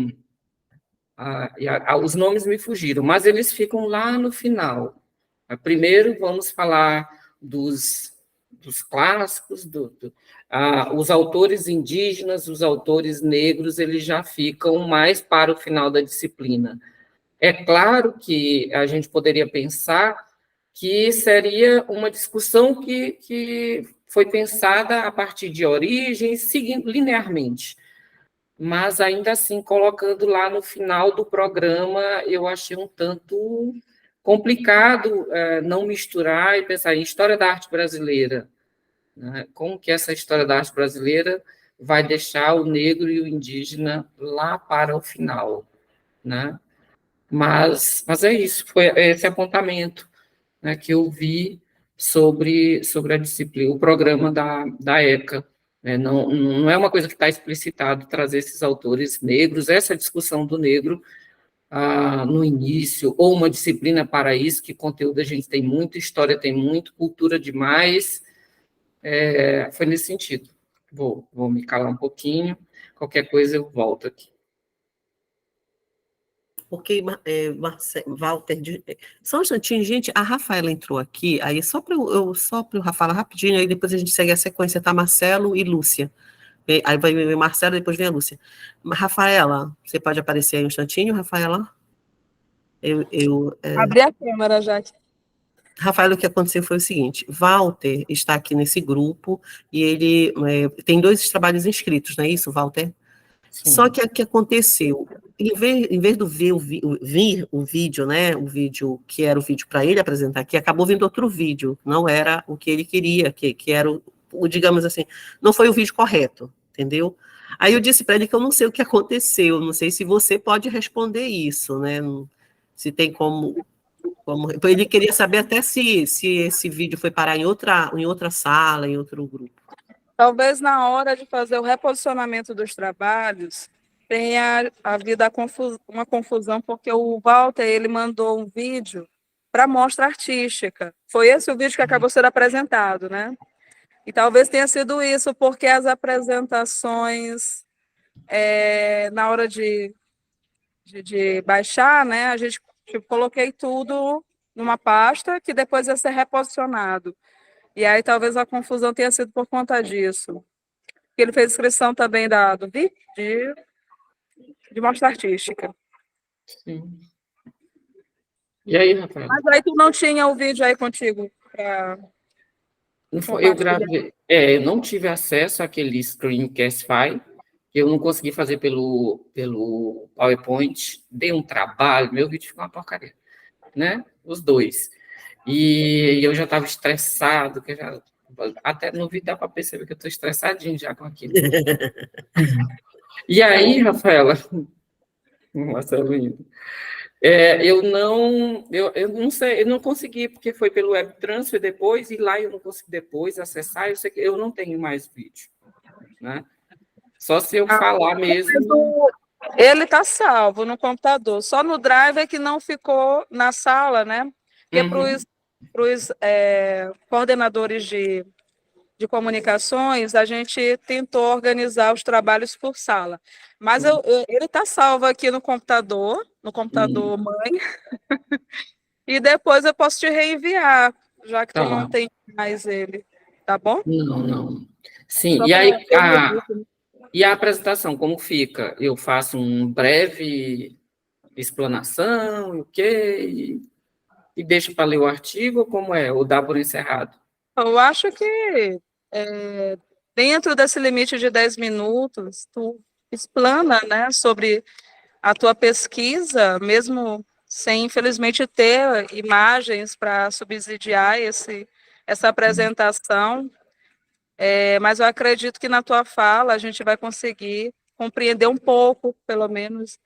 nomes me fugiram, mas eles ficam lá no final. Primeiro, vamos falar dos clássicos, os autores indígenas, os autores negros, eles já ficam mais para o final da disciplina. É claro que a gente poderia pensar que seria uma discussão que foi pensada a partir de origens, seguindo linearmente, mas ainda assim, colocando lá no final do programa, eu achei um tanto complicado não misturar e pensar em história da arte brasileira, né? Como que essa história da arte brasileira vai deixar o negro e o indígena lá para o final, né? Mas é isso, foi esse apontamento, né, que eu vi sobre a disciplina, o programa da época. Né? Não é uma coisa que está explicitado trazer esses autores negros, essa discussão do negro no início, ou uma disciplina para isso, que conteúdo a gente tem muito, história tem muito, cultura demais, foi nesse sentido. Vou me calar um pouquinho, qualquer coisa eu volto aqui. Porque, Walter, só um instantinho, gente, a Rafaela entrou aqui, aí só para eu Rafaela rapidinho, aí depois a gente segue a sequência, tá? Marcelo e Lúcia. Aí vai o Marcelo, depois vem a Lúcia. Rafaela, você pode aparecer aí um instantinho, Rafaela? Abri a câmera já. Rafaela, o que aconteceu foi o seguinte, Walter está aqui nesse grupo, e ele tem 2 trabalhos inscritos, não é isso, Walter? Sim. Só que o que aconteceu, em vez de vir o vídeo, né, o vídeo que era o vídeo para ele apresentar aqui, acabou vindo outro vídeo, não era o que ele queria, que era digamos assim, não foi o vídeo correto, entendeu? Aí eu disse para ele que eu não sei o que aconteceu, não sei se você pode responder isso, né, se tem como ele queria saber até se esse vídeo foi parar em outra sala, em outro grupo. Talvez na hora de fazer o reposicionamento dos trabalhos tenha havido uma confusão, porque o Walter ele mandou um vídeo para mostra artística. Foi esse o vídeo que acabou sendo apresentado, né? E talvez tenha sido isso, porque as apresentações, na hora de baixar, né, a gente coloquei tudo numa pasta que depois ia ser reposicionado. E aí talvez a confusão tenha sido por conta disso. Ele fez inscrição também do vídeo de mostra artística. Sim. E aí, Rafael? Mas aí tu não tinha o vídeo aí contigo para eu gravei. Eu não tive acesso àquele Screencastify, eu não consegui fazer pelo PowerPoint, dei um trabalho, meu vídeo ficou uma porcaria, né? Os 2. E eu já estava estressado, até no vídeo dá para perceber que eu estou estressadinho já com aquilo. E aí, Rafaela, Marcelo, eu não sei, eu não consegui, porque foi pelo web transfer depois, e lá eu não consegui depois acessar, eu sei que eu não tenho mais vídeo, né? Só se eu falar mesmo. Ele está salvo no computador, só no Drive é que não ficou na sala, né? Porque para os coordenadores de comunicações, a gente tentou organizar os trabalhos por sala. Mas ele está salvo aqui no computador mãe, e depois eu posso te reenviar, já que tu não tem mais ele, tá bom? Não. Sim, e aí a apresentação, como fica? Eu faço um breve explanação, o quê? E deixo para ler o artigo, ou como é? Ou dá por encerrado? Eu acho que dentro desse limite de 10 minutos, tu explana, né, sobre a tua pesquisa, mesmo sem, infelizmente, ter imagens para subsidiar essa apresentação, mas eu acredito que na tua fala a gente vai conseguir compreender um pouco, pelo menos,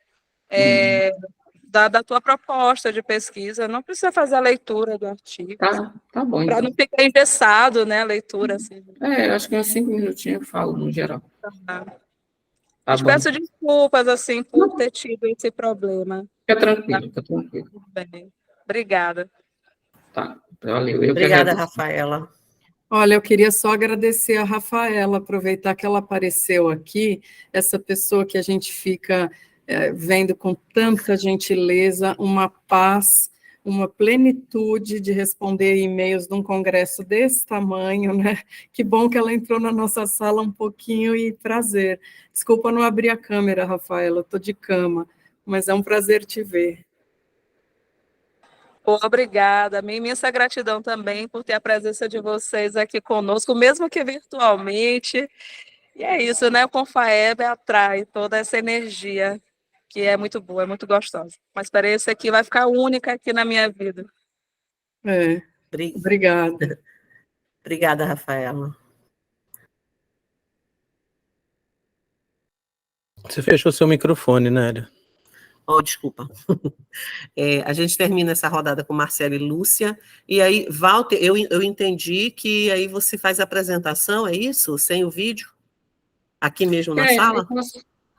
da tua proposta de pesquisa. Não precisa fazer a leitura do artigo. Tá bom, para então. não ficar engessado, né, a leitura. Assim. Acho que uns 5 minutinhos eu falo, no geral. Tá bom. Peço desculpas, assim, por ter tido esse problema. Fica tranquilo. Tudo bem. Obrigada. Tá, valeu. Obrigada, Rafaela. Olha, eu queria só agradecer a Rafaela, aproveitar que ela apareceu aqui, essa pessoa que a gente fica vendo com tanta gentileza, uma paz, uma plenitude de responder e-mails de um congresso desse tamanho, né? Que bom que ela entrou na nossa sala um pouquinho e prazer. Desculpa não abrir a câmera, Rafaela, eu estou de cama, mas é um prazer te ver. Obrigada, minha imensa gratidão também por ter a presença de vocês aqui conosco, mesmo que virtualmente. E é isso, né? O Confaeb atrai toda essa energia, que é muito boa, é muito gostosa. Uma experiência que vai ficar única aqui na minha vida. Obrigada. Obrigada, Rafaela. Você fechou seu microfone, Nélia. Oh, desculpa. A gente termina essa rodada com Marcelo e Lúcia, e aí, Walter, eu entendi que aí você faz a apresentação, é isso? Sem o vídeo? Aqui mesmo na sala?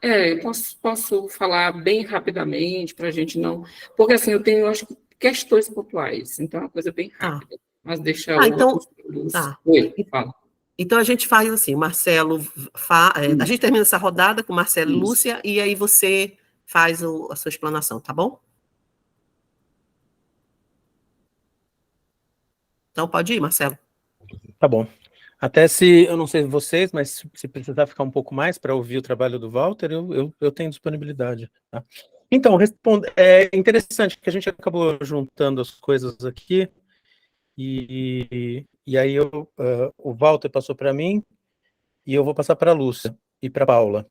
Eu posso falar bem rapidamente, para a gente não... Porque, assim, eu tenho, acho, questões pontuais, então é uma coisa bem rápida. Mas deixa então, Oi, fala. Então a gente faz assim, Marcelo, a gente termina essa rodada com Marcelo e Lúcia, e aí você faz a sua explanação, tá bom? Então pode ir, Marcelo. Tá bom. Até se, eu não sei vocês, mas se precisar ficar um pouco mais para ouvir o trabalho do Walter, eu tenho disponibilidade. Tá? Então, é interessante que a gente acabou juntando as coisas aqui, e aí o Walter passou para mim, e eu vou passar para a Lúcia e para a Paula.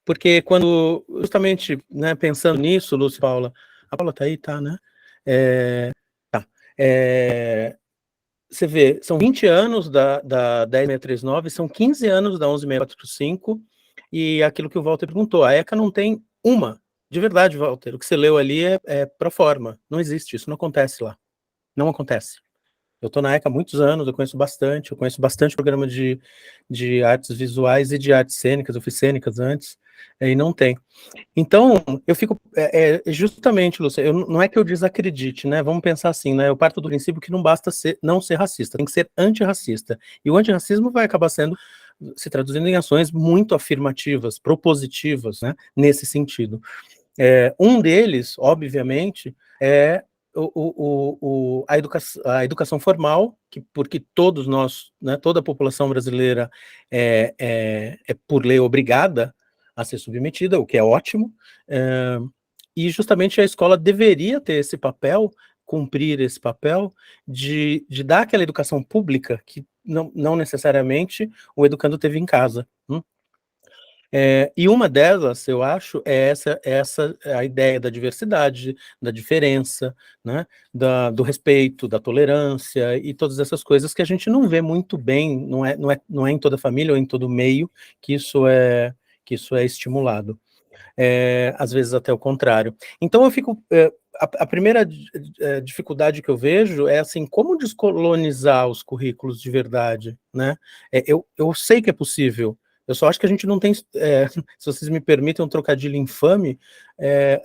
Porque quando, justamente, né, pensando nisso, Lúcia e Paula, a Paula está aí, tá, né? Você vê, são 20 anos da 10639, são 15 anos da 11645, e aquilo que o Walter perguntou, a ECA não tem uma, de verdade, Walter, o que você leu ali é pro forma, não existe, isso não acontece lá, não acontece. Eu estou na ECA há muitos anos, eu conheço bastante programa de artes visuais e de artes cênicas, eu fiz cênicas antes, e não tem. Então, eu fico, justamente, Lúcia, não é que eu desacredite, né, vamos pensar assim, né, eu parto do princípio que não basta não ser racista, tem que ser antirracista, e o antirracismo vai acabar se traduzindo em ações muito afirmativas, propositivas, né, nesse sentido. Um deles, obviamente, é a educação formal, porque todos nós, né, toda a população brasileira é por lei obrigada a ser submetida, o que é ótimo, e justamente a escola deveria ter esse papel, cumprir esse papel de dar aquela educação pública que não necessariamente o educando teve em casa. E uma delas, eu acho, é a ideia da diversidade, da diferença, né, do respeito, da tolerância e todas essas coisas que a gente não vê muito bem, não é em toda família ou em todo meio que isso é estimulado. Às vezes até o contrário. Então eu fico... a primeira dificuldade que eu vejo é assim, como descolonizar os currículos de verdade, né? Eu sei que é possível, eu só acho que a gente não tem, se vocês me permitem um trocadilho infame,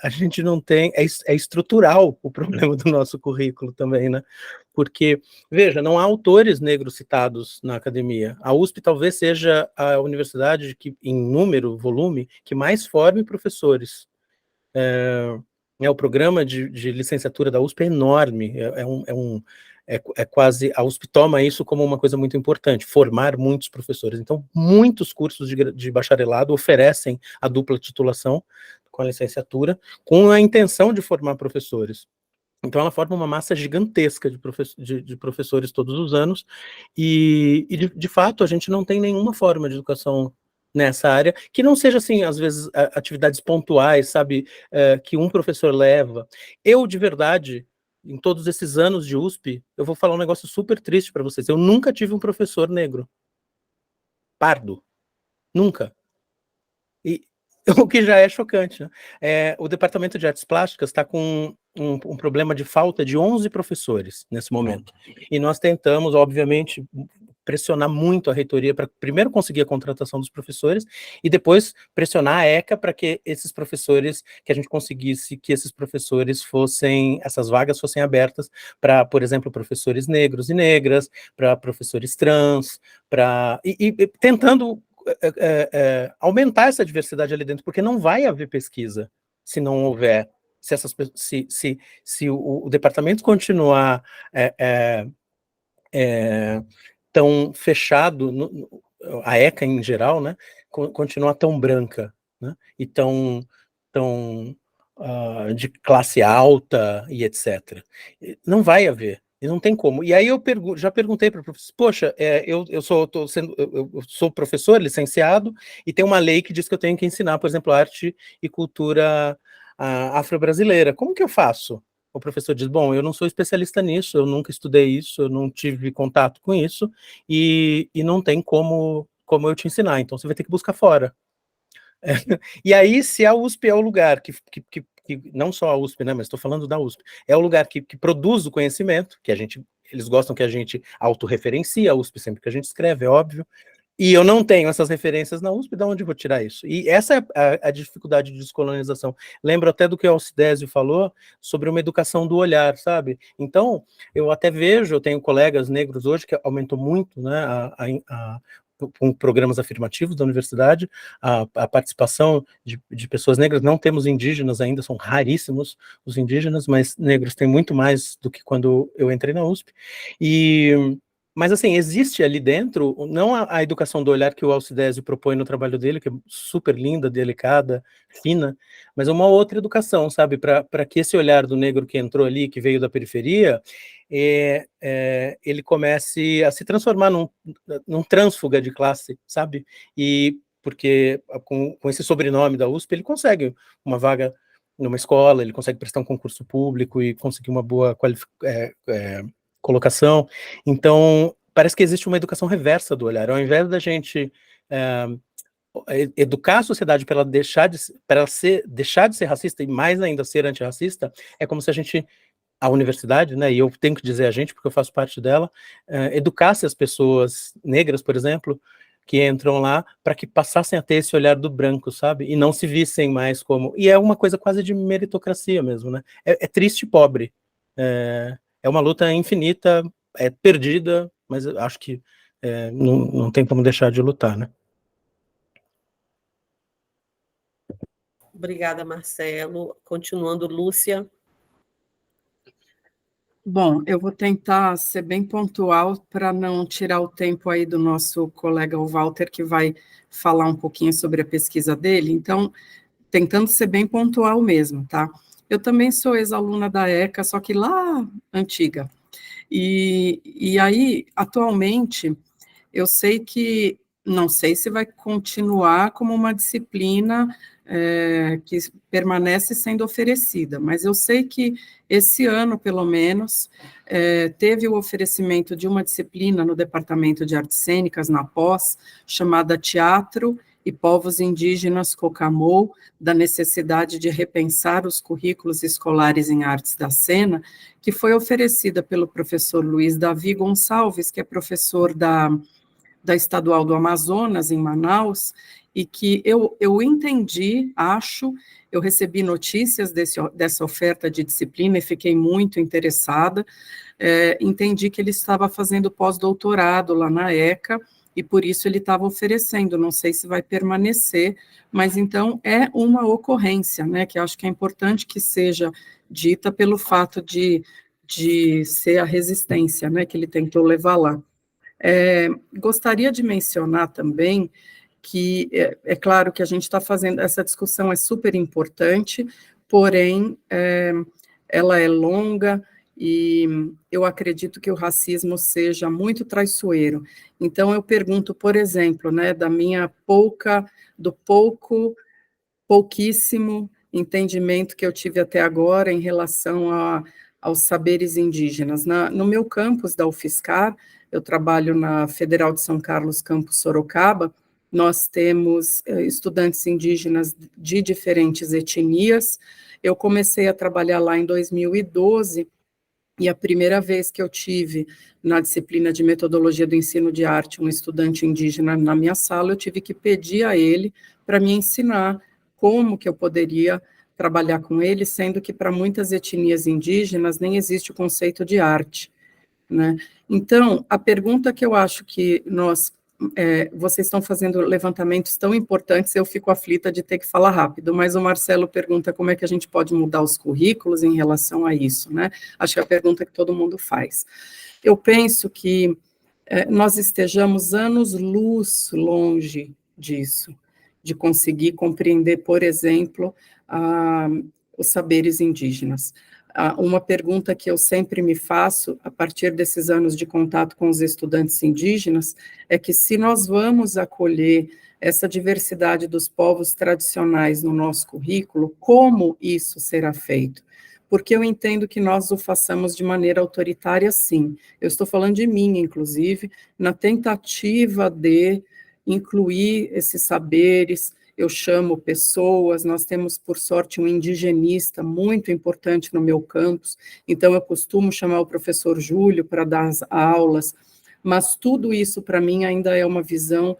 a gente não tem, é estrutural o problema do nosso currículo também, né? Porque, veja, não há autores negros citados na academia. A USP talvez seja a universidade que, em número, volume, que mais forme professores. O programa de licenciatura da USP é enorme, é quase, a USP toma isso como uma coisa muito importante, formar muitos professores. Então, muitos cursos de bacharelado oferecem a dupla titulação com a licenciatura, com a intenção de formar professores. Então, ela forma uma massa gigantesca de professores todos os anos, e de fato, a gente não tem nenhuma forma de educação nessa área, que não seja, assim, às vezes, atividades pontuais, sabe, que um professor leva. Eu, de verdade, em todos esses anos de USP, eu vou falar um negócio super triste para vocês, eu nunca tive um professor negro. Pardo. Nunca. E o que já é chocante, né? O Departamento de Artes Plásticas está com um problema de falta de 11 professores nesse momento. E nós tentamos, obviamente, pressionar muito a reitoria para primeiro conseguir a contratação dos professores e depois pressionar a ECA para que esses professores, que a gente conseguisse que esses professores essas vagas fossem abertas para, por exemplo, professores negros e negras, para professores trans, e tentando aumentar essa diversidade ali dentro, porque não vai haver pesquisa se não houver, se o departamento continuar tão fechado, a ECA em geral, né, continuar tão branca, né, e tão de classe alta e etc. Não vai haver. E não tem como. E aí eu já perguntei para o professor, poxa, eu sou professor, licenciado, e tem uma lei que diz que eu tenho que ensinar, por exemplo, arte e cultura afro-brasileira. Como que eu faço? O professor diz, bom, eu não sou especialista nisso, eu nunca estudei isso, eu não tive contato com isso, e não tem como eu te ensinar, então você vai ter que buscar fora. E aí, se a USP é o lugar que não só a USP, né, mas estou falando da USP, é o lugar que produz o conhecimento, que eles gostam que a gente autorreferencie a USP sempre que a gente escreve, é óbvio, e eu não tenho essas referências na USP, de onde eu vou tirar isso? E essa é a dificuldade de descolonização. Lembro até do que o Alcidésio falou sobre uma educação do olhar, sabe? Então, eu até vejo, eu tenho colegas negros hoje, que aumentou muito, né, com programas afirmativos da universidade, a participação de pessoas negras. Não temos indígenas ainda, são raríssimos os indígenas, mas negros tem muito mais do que quando eu entrei na USP. Mas, assim, existe ali dentro, não a educação do olhar que o Alcidésio propõe no trabalho dele, que é super linda, delicada, fina, mas uma outra educação, sabe, para que esse olhar do negro que entrou ali, que veio da periferia, ele comece a se transformar num trânsfuga de classe, sabe? E porque com esse sobrenome da USP, ele consegue uma vaga numa escola, ele consegue prestar um concurso público e conseguir uma boa colocação. Então, parece que existe uma educação reversa do olhar. Ao invés da gente educar a sociedade para ela deixar de ser racista e mais ainda ser antirracista, é como se a universidade, né, e eu tenho que dizer a gente, porque eu faço parte dela, educasse as pessoas negras, por exemplo, que entram lá, para que passassem a ter esse olhar do branco, sabe? E não se vissem mais como... E é uma coisa quase de meritocracia mesmo, né? É triste e pobre. É uma luta infinita, perdida, mas eu acho que não tem como deixar de lutar, né? Obrigada, Marcelo. Continuando, Lúcia. Bom, eu vou tentar ser bem pontual para não tirar o tempo aí do nosso colega, o Walter, que vai falar um pouquinho sobre a pesquisa dele. Então, tentando ser bem pontual mesmo, tá? Eu também sou ex-aluna da ECA, só que lá antiga. E aí, atualmente, eu sei que, não sei se vai continuar como uma disciplina que permanece sendo oferecida, mas eu sei que esse ano, pelo menos, teve o oferecimento de uma disciplina no Departamento de Artes Cênicas, na pós, chamada Teatro e Povos Indígenas Cocamou, da necessidade de repensar os currículos escolares em artes da cena, que foi oferecida pelo professor Luiz Davi Gonçalves, que é professor da Estadual do Amazonas, em Manaus, e que eu entendi, eu recebi notícias dessa oferta de disciplina e fiquei muito interessada, entendi que ele estava fazendo pós-doutorado lá na ECA, e por isso ele estava oferecendo, não sei se vai permanecer, mas então é uma ocorrência, né, que eu acho que é importante que seja dita pelo fato de ser a resistência, né, que ele tentou levar lá. Gostaria de mencionar também que é claro que a gente está fazendo, essa discussão é super importante, porém, ela é longa, e eu acredito que o racismo seja muito traiçoeiro. Então, eu pergunto, por exemplo, né, do pouquíssimo entendimento que eu tive até agora em relação aos saberes indígenas. No meu campus da UFSCar, eu trabalho na Federal de São Carlos, campus Sorocaba, nós temos estudantes indígenas de diferentes etnias. Eu comecei a trabalhar lá em 2012, e a primeira vez que eu tive na disciplina de metodologia do ensino de arte um estudante indígena na minha sala, eu tive que pedir a ele para me ensinar como que eu poderia trabalhar com ele, sendo que para muitas etnias indígenas nem existe o conceito de arte, né? Então, a pergunta que eu acho que vocês estão fazendo levantamentos tão importantes, eu fico aflita de ter que falar rápido, mas o Marcelo pergunta como é que a gente pode mudar os currículos em relação a isso, né? Acho que é a pergunta que todo mundo faz. Eu penso que nós estejamos anos-luz longe disso, de conseguir compreender, por exemplo, os saberes indígenas. Uma pergunta que eu sempre me faço, a partir desses anos de contato com os estudantes indígenas, é que se nós vamos acolher essa diversidade dos povos tradicionais no nosso currículo, como isso será feito? Porque eu entendo que nós o façamos de maneira autoritária, sim. Eu estou falando de mim, inclusive, na tentativa de incluir esses saberes, eu chamo pessoas, nós temos, por sorte, um indigenista muito importante no meu campus, então eu costumo chamar o professor Júlio para dar as aulas, mas tudo isso, para mim, ainda é uma visão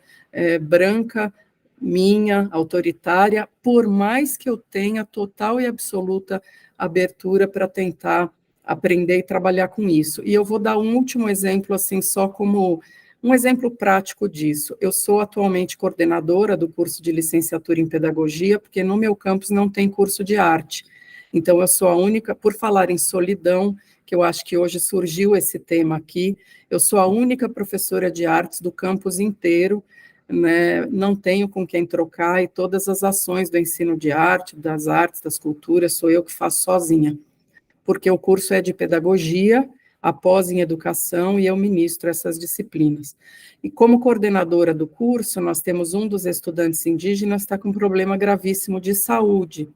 branca, minha, autoritária, por mais que eu tenha total e absoluta abertura para tentar aprender e trabalhar com isso. E eu vou dar um último exemplo, assim, só como um exemplo prático disso. Eu sou atualmente coordenadora do curso de licenciatura em pedagogia, porque no meu campus não tem curso de arte. Então, eu sou a única, por falar em solidão, que eu acho que hoje surgiu esse tema aqui, eu sou a única professora de artes do campus inteiro, né, não tenho com quem trocar, e todas as ações do ensino de arte, das artes, das culturas, sou eu que faço sozinha, porque o curso é de pedagogia, após em educação, e eu ministro essas disciplinas. E como coordenadora do curso, nós temos um dos estudantes indígenas que está com um problema gravíssimo de saúde.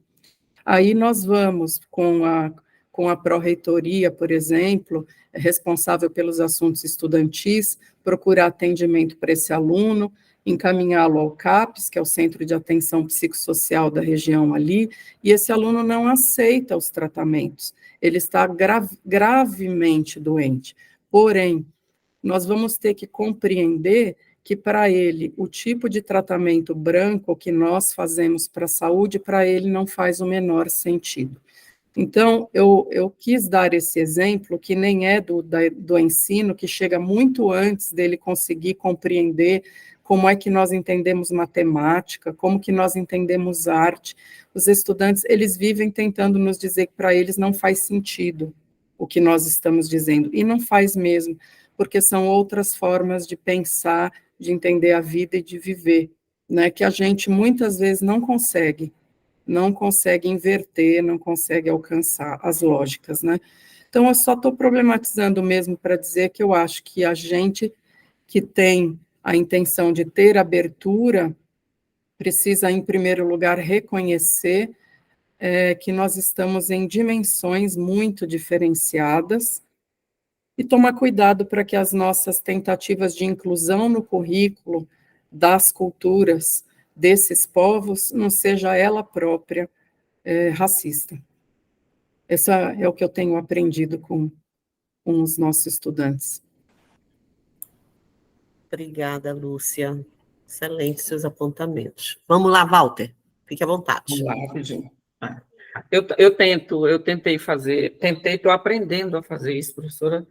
Aí nós vamos com a pró-reitoria, por exemplo, responsável pelos assuntos estudantis, procurar atendimento para esse aluno, encaminhá-lo ao CAPES, que é o Centro de Atenção Psicossocial da região ali, e esse aluno não aceita os tratamentos, ele está gravemente doente. Porém, nós vamos ter que compreender que para ele, o tipo de tratamento branco que nós fazemos para a saúde, para ele não faz o menor sentido. Então, eu quis dar esse exemplo, que nem é do ensino, que chega muito antes dele conseguir compreender como é que nós entendemos matemática, como que nós entendemos arte. Os estudantes, eles vivem tentando nos dizer que para eles não faz sentido o que nós estamos dizendo, e não faz mesmo, porque são outras formas de pensar, de entender a vida e de viver, né, que a gente muitas vezes não consegue inverter, não consegue alcançar as lógicas, né? Então, eu só estou problematizando mesmo para dizer que eu acho que a gente que tem a intenção de ter abertura precisa, em primeiro lugar, reconhecer que nós estamos em dimensões muito diferenciadas e tomar cuidado para que as nossas tentativas de inclusão no currículo das culturas desses povos não seja ela própria racista. Esse é o que eu tenho aprendido com os nossos estudantes. Obrigada, Lúcia. Excelentes seus apontamentos. Vamos lá, Walter. Fique à vontade. Vamos lá, rapidinho. Estou aprendendo a fazer isso, professora,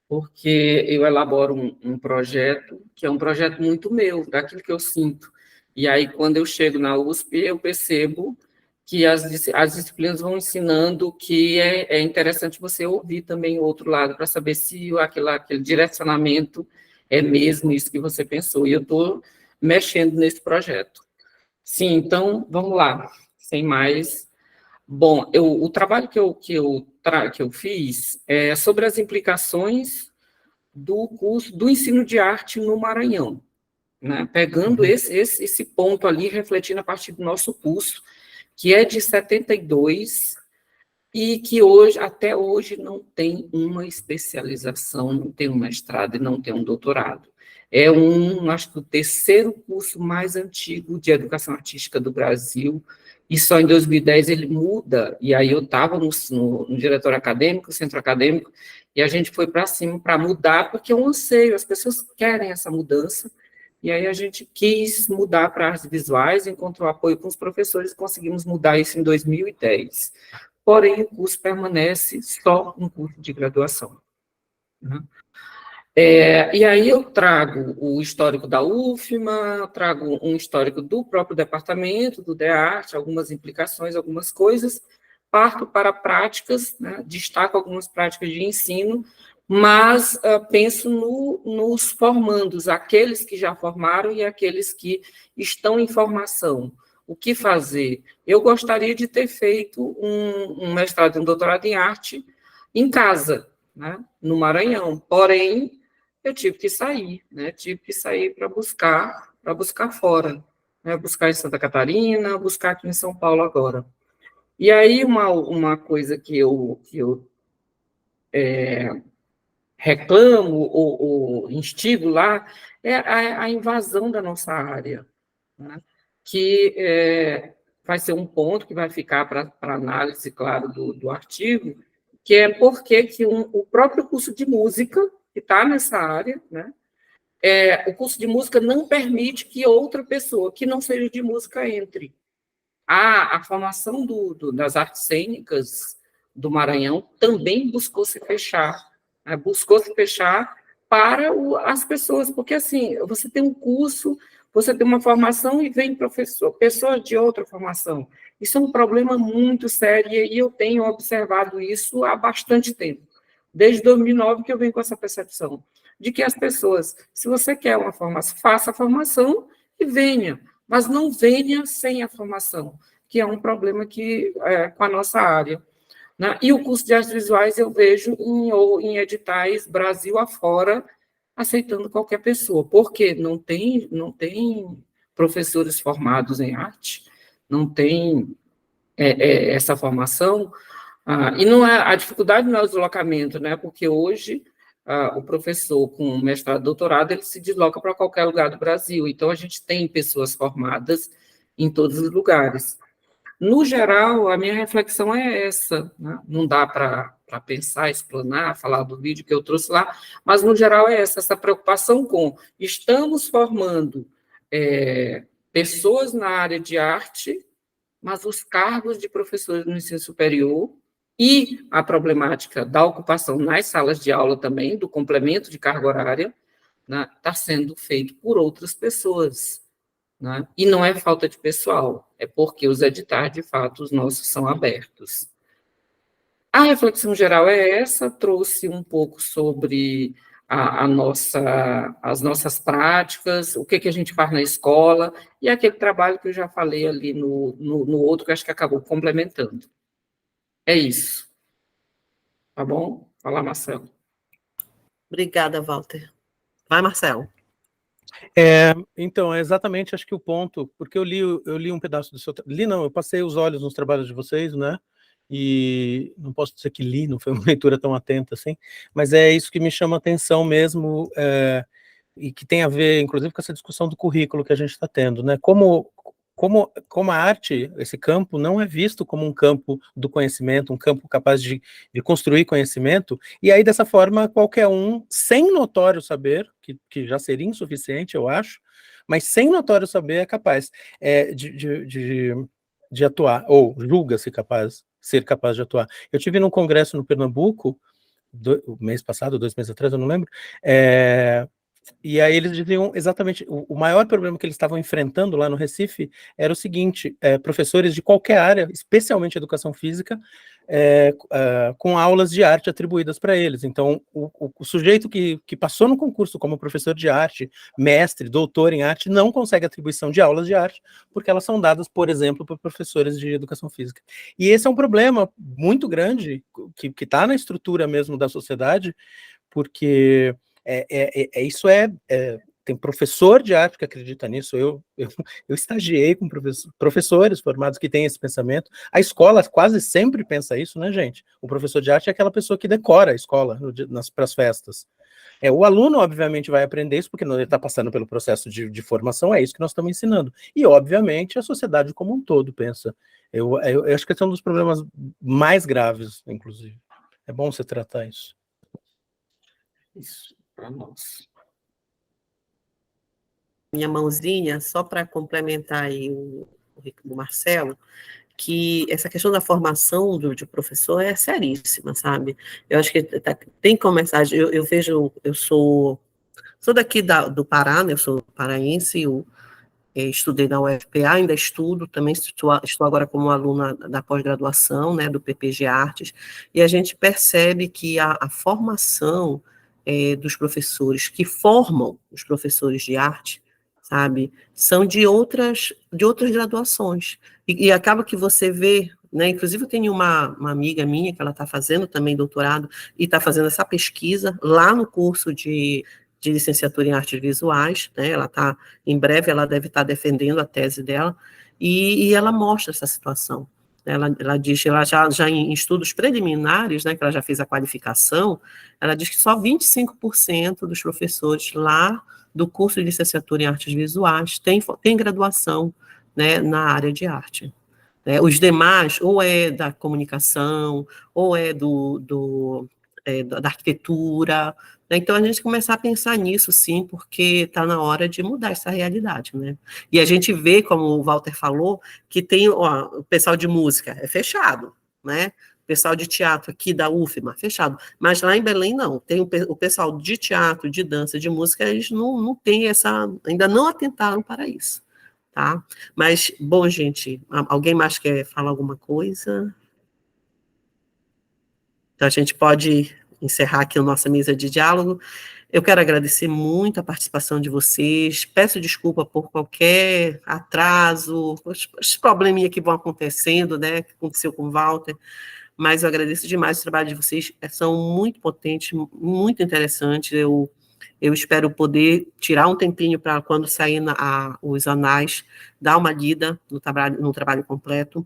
porque eu elaboro um projeto, que é um projeto muito meu, daquilo que eu sinto. E aí, quando eu chego na USP, eu percebo que as disciplinas vão ensinando que é interessante você ouvir também o outro lado, para saber se aquele direcionamento é mesmo isso que você pensou. E eu estou mexendo nesse projeto. Sim, então, vamos lá, sem mais. Bom, o trabalho que eu fiz é sobre as implicações do curso do ensino de arte no Maranhão, né? Pegando esse ponto ali, refletindo a partir do nosso curso, que é de 72, e que até hoje, não tem uma especialização, não tem um mestrado e não tem um doutorado. É acho que o terceiro curso mais antigo de educação artística do Brasil, e só em 2010 ele muda, e aí eu estava no diretório acadêmico, centro acadêmico, e a gente foi para cima para mudar, porque é um anseio, as pessoas querem essa mudança, e aí a gente quis mudar para artes visuais, encontrou apoio com os professores, e conseguimos mudar isso em 2010. Porém, o curso permanece só um curso de graduação, né? E aí eu trago o histórico da UFMA, trago um histórico do próprio departamento, do DEARTE, algumas implicações, algumas coisas, parto para práticas, né, destaco algumas práticas de ensino, mas penso nos formandos, aqueles que já formaram e aqueles que estão em formação. O que fazer? Eu gostaria de ter feito um mestrado e um doutorado em arte em casa, né, no Maranhão, porém, eu tive que sair, né? Tive que sair para buscar fora, né? Buscar em Santa Catarina, buscar aqui em São Paulo agora. E aí, uma coisa que eu reclamo ou instigo lá é a invasão da nossa área, né? que vai ser um ponto que vai ficar para análise, claro, do artigo, que é por que o próprio curso de música, que está nessa área, né, o curso de música não permite que outra pessoa que não seja de música entre. A formação das artes cênicas do Maranhão também buscou se fechar, né, para as pessoas, porque, assim, você tem um curso, você tem uma formação e vem pessoas de outra formação. Isso é um problema muito sério e eu tenho observado isso há bastante tempo. Desde 2009 que eu venho com essa percepção de que as pessoas, se você quer uma formação, faça a formação e venha, mas não venha sem a formação, que é um problema com a nossa área. Né? E o curso de artes visuais eu vejo em editais Brasil afora, aceitando qualquer pessoa, porque não tem professores formados em arte, não tem essa formação, e não a dificuldade não é o deslocamento, né? Porque hoje o professor com mestrado, doutorado, ele se desloca para qualquer lugar do Brasil, então a gente tem pessoas formadas em todos os lugares. No geral, a minha reflexão é essa, né? Não dá para pensar, explanar, falar do vídeo que eu trouxe lá, mas, no geral, é essa preocupação com estamos formando pessoas na área de arte, mas os cargos de professores no ensino superior e a problemática da ocupação nas salas de aula também, do complemento de carga horária, né, está sendo feito por outras pessoas. Né? E não é falta de pessoal, é porque os editais, de fato, os nossos são abertos. A reflexão geral é essa, trouxe um pouco sobre as nossas práticas, o que a gente faz na escola, e aquele trabalho que eu já falei ali no outro, que acho que acabou complementando. É isso. Tá bom? Fala, Marcelo. Obrigada, Walter. Vai, Marcelo. Então, é exatamente, acho que o ponto, porque eu li um pedaço do seu... eu passei os olhos nos trabalhos de vocês, né? E não posso dizer que li, não foi uma leitura tão atenta assim, mas é isso que me chama a atenção mesmo, e que tem a ver, inclusive, com essa discussão do currículo que a gente está tendo, né? Como a arte, esse campo, não é visto como um campo do conhecimento, um campo capaz de construir conhecimento, e aí, dessa forma, qualquer um, sem notório saber, que já seria insuficiente, eu acho, mas sem notório saber é capaz de atuar, ou julga-se ser capaz de atuar. Eu tive num congresso no Pernambuco, o mês passado, 2 meses atrás, eu não lembro, e aí eles diziam exatamente, o maior problema que eles estavam enfrentando lá no Recife era o seguinte, professores de qualquer área, especialmente educação física, com aulas de arte atribuídas para eles. Então, o sujeito que passou no concurso como professor de arte, mestre, doutor em arte, não consegue atribuição de aulas de arte, porque elas são dadas, por exemplo, por professores de educação física. E esse é um problema muito grande, que está na estrutura mesmo da sociedade, porque... tem professor de arte que acredita nisso, eu estagiei com professores formados que têm esse pensamento, a escola quase sempre pensa isso, né, gente? O professor de arte é aquela pessoa que decora a escola para as festas. O aluno, obviamente, vai aprender isso, porque ele está passando pelo processo de formação, é isso que nós estamos ensinando. E, obviamente, a sociedade como um todo pensa. Eu acho que esse é um dos problemas mais graves, inclusive. É bom você tratar isso. Isso, para nós. Minha mãozinha, só para complementar aí o Marcelo, que essa questão da formação de professor é seríssima, sabe? Eu acho que tem que começar, eu vejo, eu sou daqui do Pará, né? Eu sou paraense, estudei na UFPA, ainda estudo, também estou agora como aluna da pós-graduação, né, do PPG Artes, e a gente percebe que a formação dos professores que formam os professores de arte, sabe, são de outras graduações, e acaba que você vê, né, inclusive eu tenho uma amiga minha que ela está fazendo também doutorado, e está fazendo essa pesquisa lá no curso de licenciatura em artes visuais, né, em breve ela deve estar defendendo a tese dela, e ela mostra essa situação. Ela diz, ela já em estudos preliminares, né, que ela já fez a qualificação, ela diz que só 25% dos professores lá do curso de licenciatura em artes visuais tem graduação, né, na área de arte. Os demais, ou é da comunicação, ou é da arquitetura, né? Então a gente começar a pensar nisso, sim, porque está na hora de mudar essa realidade, né? E a gente vê, como o Walter falou, que tem, ó, o pessoal de música é fechado, né? O pessoal de teatro aqui da UFMA, fechado. Mas lá em Belém, não. Tem o pessoal de teatro, de dança, de música, eles não têm ainda não atentaram para isso. Tá? Mas, bom, gente, alguém mais quer falar alguma coisa? Então, a gente pode encerrar aqui a nossa mesa de diálogo. Eu quero agradecer muito a participação de vocês, peço desculpa por qualquer atraso, os probleminhas que vão acontecendo, né, que aconteceu com o Walter, mas eu agradeço demais o trabalho de vocês, são muito potentes, muito interessantes, eu espero poder tirar um tempinho para, quando sair os anais, dar uma lida no trabalho completo,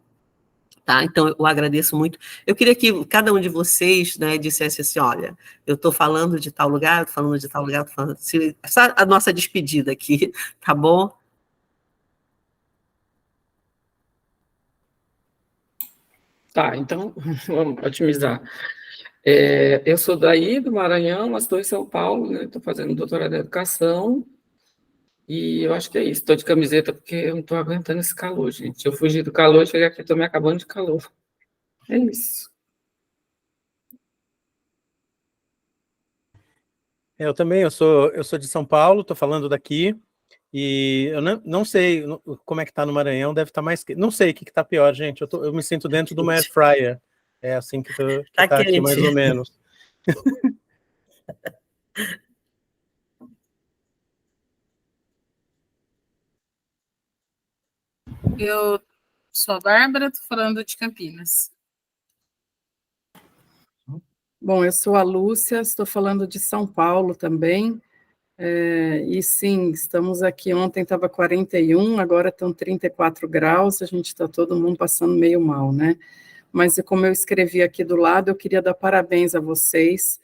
tá? Então, eu agradeço muito. Eu queria que cada um de vocês, né, dissesse assim, olha, eu estou falando de tal lugar, estou falando de tal lugar, estou falando assim, essa a nossa despedida aqui, tá bom? Tá, então, vamos otimizar. Eu sou daí, do Maranhão, mas estou em São Paulo, né? Estou fazendo doutorado em educação, e eu acho que é isso. Estou de camiseta porque eu não estou aguentando esse calor, gente. Eu fugi do calor, cheguei aqui, estou me acabando de calor. É isso. Eu também, eu sou de São Paulo, estou falando daqui, e eu não sei como é que está no Maranhão, deve estar mais quente. Não sei o que está pior, gente. Eu me sinto dentro de uma air fryer. É assim que está aqui, mais ou menos. Eu sou a Bárbara, estou falando de Campinas. Bom, eu sou a Lúcia, estou falando de São Paulo também, e sim, estamos aqui, ontem estava 41, agora estão 34 graus, a gente está todo mundo passando meio mal, né? Mas como eu escrevi aqui do lado, eu queria dar parabéns a vocês,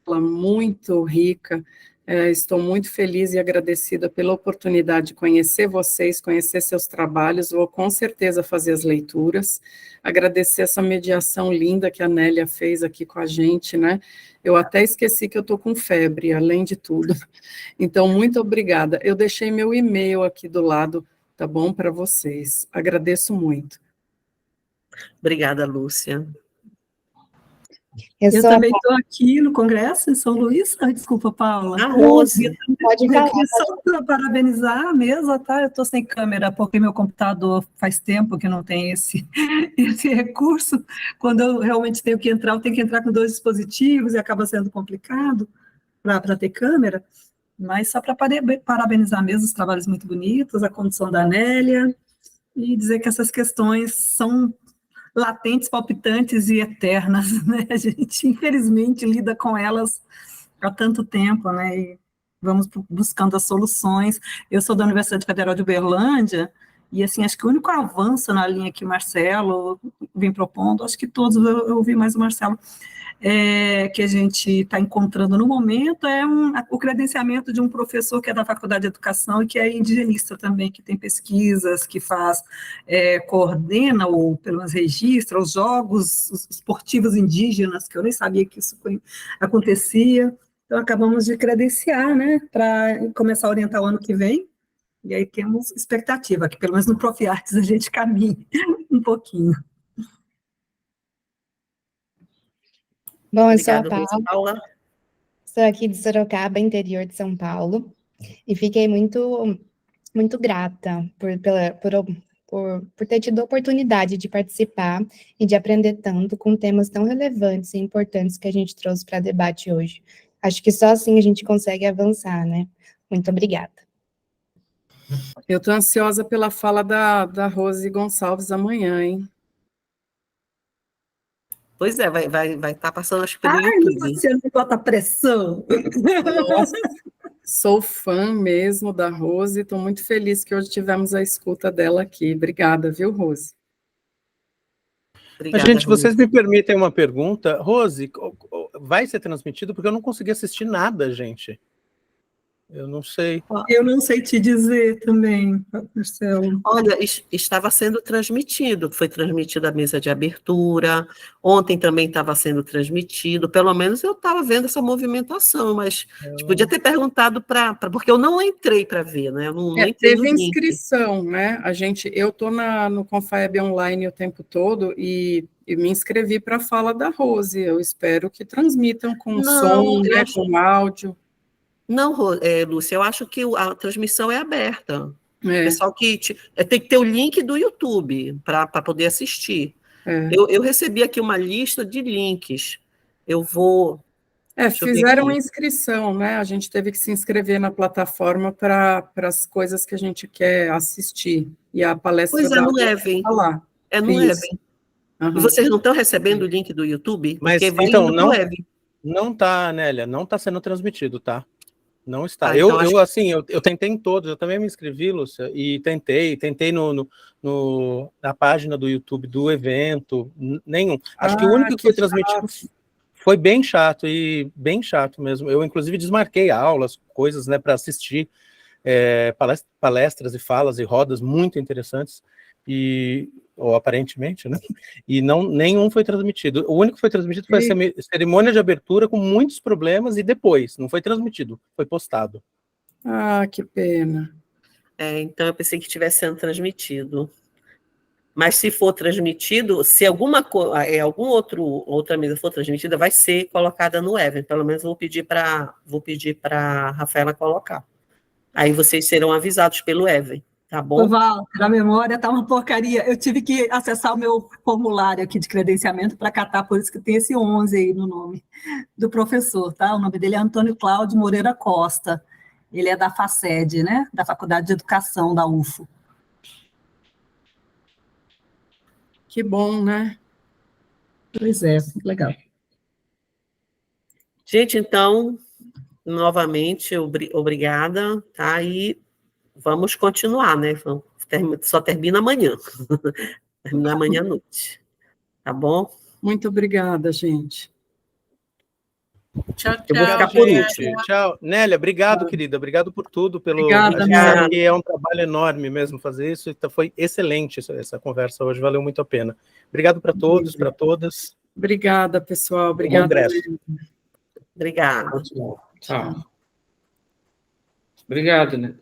muito rica, estou muito feliz e agradecida pela oportunidade de conhecer vocês, conhecer seus trabalhos, vou com certeza fazer as leituras, agradecer essa mediação linda que a Nélia fez aqui com a gente, né? Eu até esqueci que eu estou com febre, além de tudo. Então, muito obrigada. Eu deixei meu e-mail aqui do lado, tá bom, para vocês. Agradeço muito. Obrigada, Lúcia. Eu também estou aqui no Congresso, em São Luís. Desculpa, Paula. Rose, pode falar. Só para parabenizar mesmo, tá? Eu estou sem câmera, porque meu computador faz tempo que não tem esse recurso. Quando eu realmente tenho que entrar, eu tenho que entrar com 2 dispositivos e acaba sendo complicado para ter câmera. Mas só para parabenizar mesmo os trabalhos muito bonitos, a condução da Nélia, e dizer que essas questões são latentes, palpitantes e eternas, né? A gente, infelizmente, lida com elas há tanto tempo, né? E vamos buscando as soluções. Eu sou da Universidade Federal de Uberlândia, e, assim, acho que o único avanço na linha que o Marcelo vem propondo, acho que todos, eu ouvi mais o Marcelo, que a gente está encontrando no momento, o credenciamento de um professor que é da Faculdade de Educação e que é indigenista também, que tem pesquisas, que coordena, ou pelo menos registra, os jogos esportivos indígenas, que eu nem sabia que isso acontecia. Então, acabamos de credenciar, né, para começar a orientar o ano que vem, e aí temos expectativa, que pelo menos no Profiartes a gente caminhe um pouquinho. Bom, eu sou a Paula, sou aqui de Sorocaba, interior de São Paulo, e fiquei muito, muito grata por ter tido a oportunidade de participar e de aprender tanto com temas tão relevantes e importantes que a gente trouxe para debate hoje. Acho que só assim a gente consegue avançar, né? Muito obrigada. Eu estou ansiosa pela fala da Rose Gonçalves amanhã, hein? Pois é, vai estar passando, acho que pelo YouTube. Você não bota pressão. Nossa, sou fã mesmo da Rose, estou muito feliz que hoje tivemos a escuta dela aqui. Obrigada, viu, Rose? Obrigada, gente, Rose. vocês me permitem uma pergunta? Rose, vai ser transmitido? Porque eu não consegui assistir nada, gente. Eu não sei. Eu não sei te dizer também, Marcelo. Olha, estava sendo transmitido, foi transmitida a mesa de abertura, ontem também estava sendo transmitido, pelo menos eu estava vendo essa movimentação, mas a gente podia ter perguntado porque eu não entrei para ver, né? Eu não entrei no Teve link. inscrição, né? Eu estou no Confaeb online o tempo todo e me inscrevi para a fala da Rose. Eu espero que transmitam com som, né, com áudio. Não, Lúcia, eu acho que a transmissão é aberta. É. Pessoal tem que ter o link do YouTube para poder assistir. Eu recebi aqui uma lista de links. Eu vou. Fizeram inscrição, né? A gente teve que se inscrever na plataforma para as coisas que a gente quer assistir. E a palestra Pois é, no Even. Tá lá. É no Even. E vocês não estão recebendo o link do YouTube? Mas porque vai então, indo pro Even. não tá, Nélia, não está sendo transmitido, tá? Não está. Ah, então eu tentei em todos, eu também me inscrevi, Lúcia, e tentei na página do YouTube do evento, nenhum. Acho que o único que foi transmitido foi bem chato mesmo. Eu, inclusive, desmarquei aulas, coisas, né, para assistir palestras e falas e rodas muito interessantes, ou aparentemente, né? E nenhum foi transmitido. O único que foi transmitido foi a cerimônia de abertura com muitos problemas e depois, não foi transmitido, foi postado. Ah, que pena. Então eu pensei que estivesse sendo transmitido. Mas se for transmitido, se alguma outra mesa for transmitida, vai ser colocada no Even. Pelo menos vou pedir para a Rafaela colocar. Aí vocês serão avisados pelo Even. Tá bom? Val, a memória tá uma porcaria. Eu tive que acessar o meu formulário aqui de credenciamento para catar, por isso que tem esse 11 aí no nome do professor, tá? O nome dele é Antônio Cláudio Moreira Costa. Ele é da FACED, né? Da Faculdade de Educação da UFO. Que bom, né? Pois é, legal. Gente, então, novamente, obrigada, tá? E vamos continuar, né? Só termina amanhã. Termina amanhã à noite. Tá bom? Muito obrigada, gente. Tchau, Eu vou ficar por último. Tchau. Nélia, obrigado, querida. Obrigado por tudo. Obrigada, a gente sabe que é um trabalho enorme mesmo fazer isso. Então foi excelente essa conversa hoje. Valeu muito a pena. Obrigado para todos, para todas. Obrigada, pessoal. Obrigada. Obrigada. Tchau. Obrigado, né?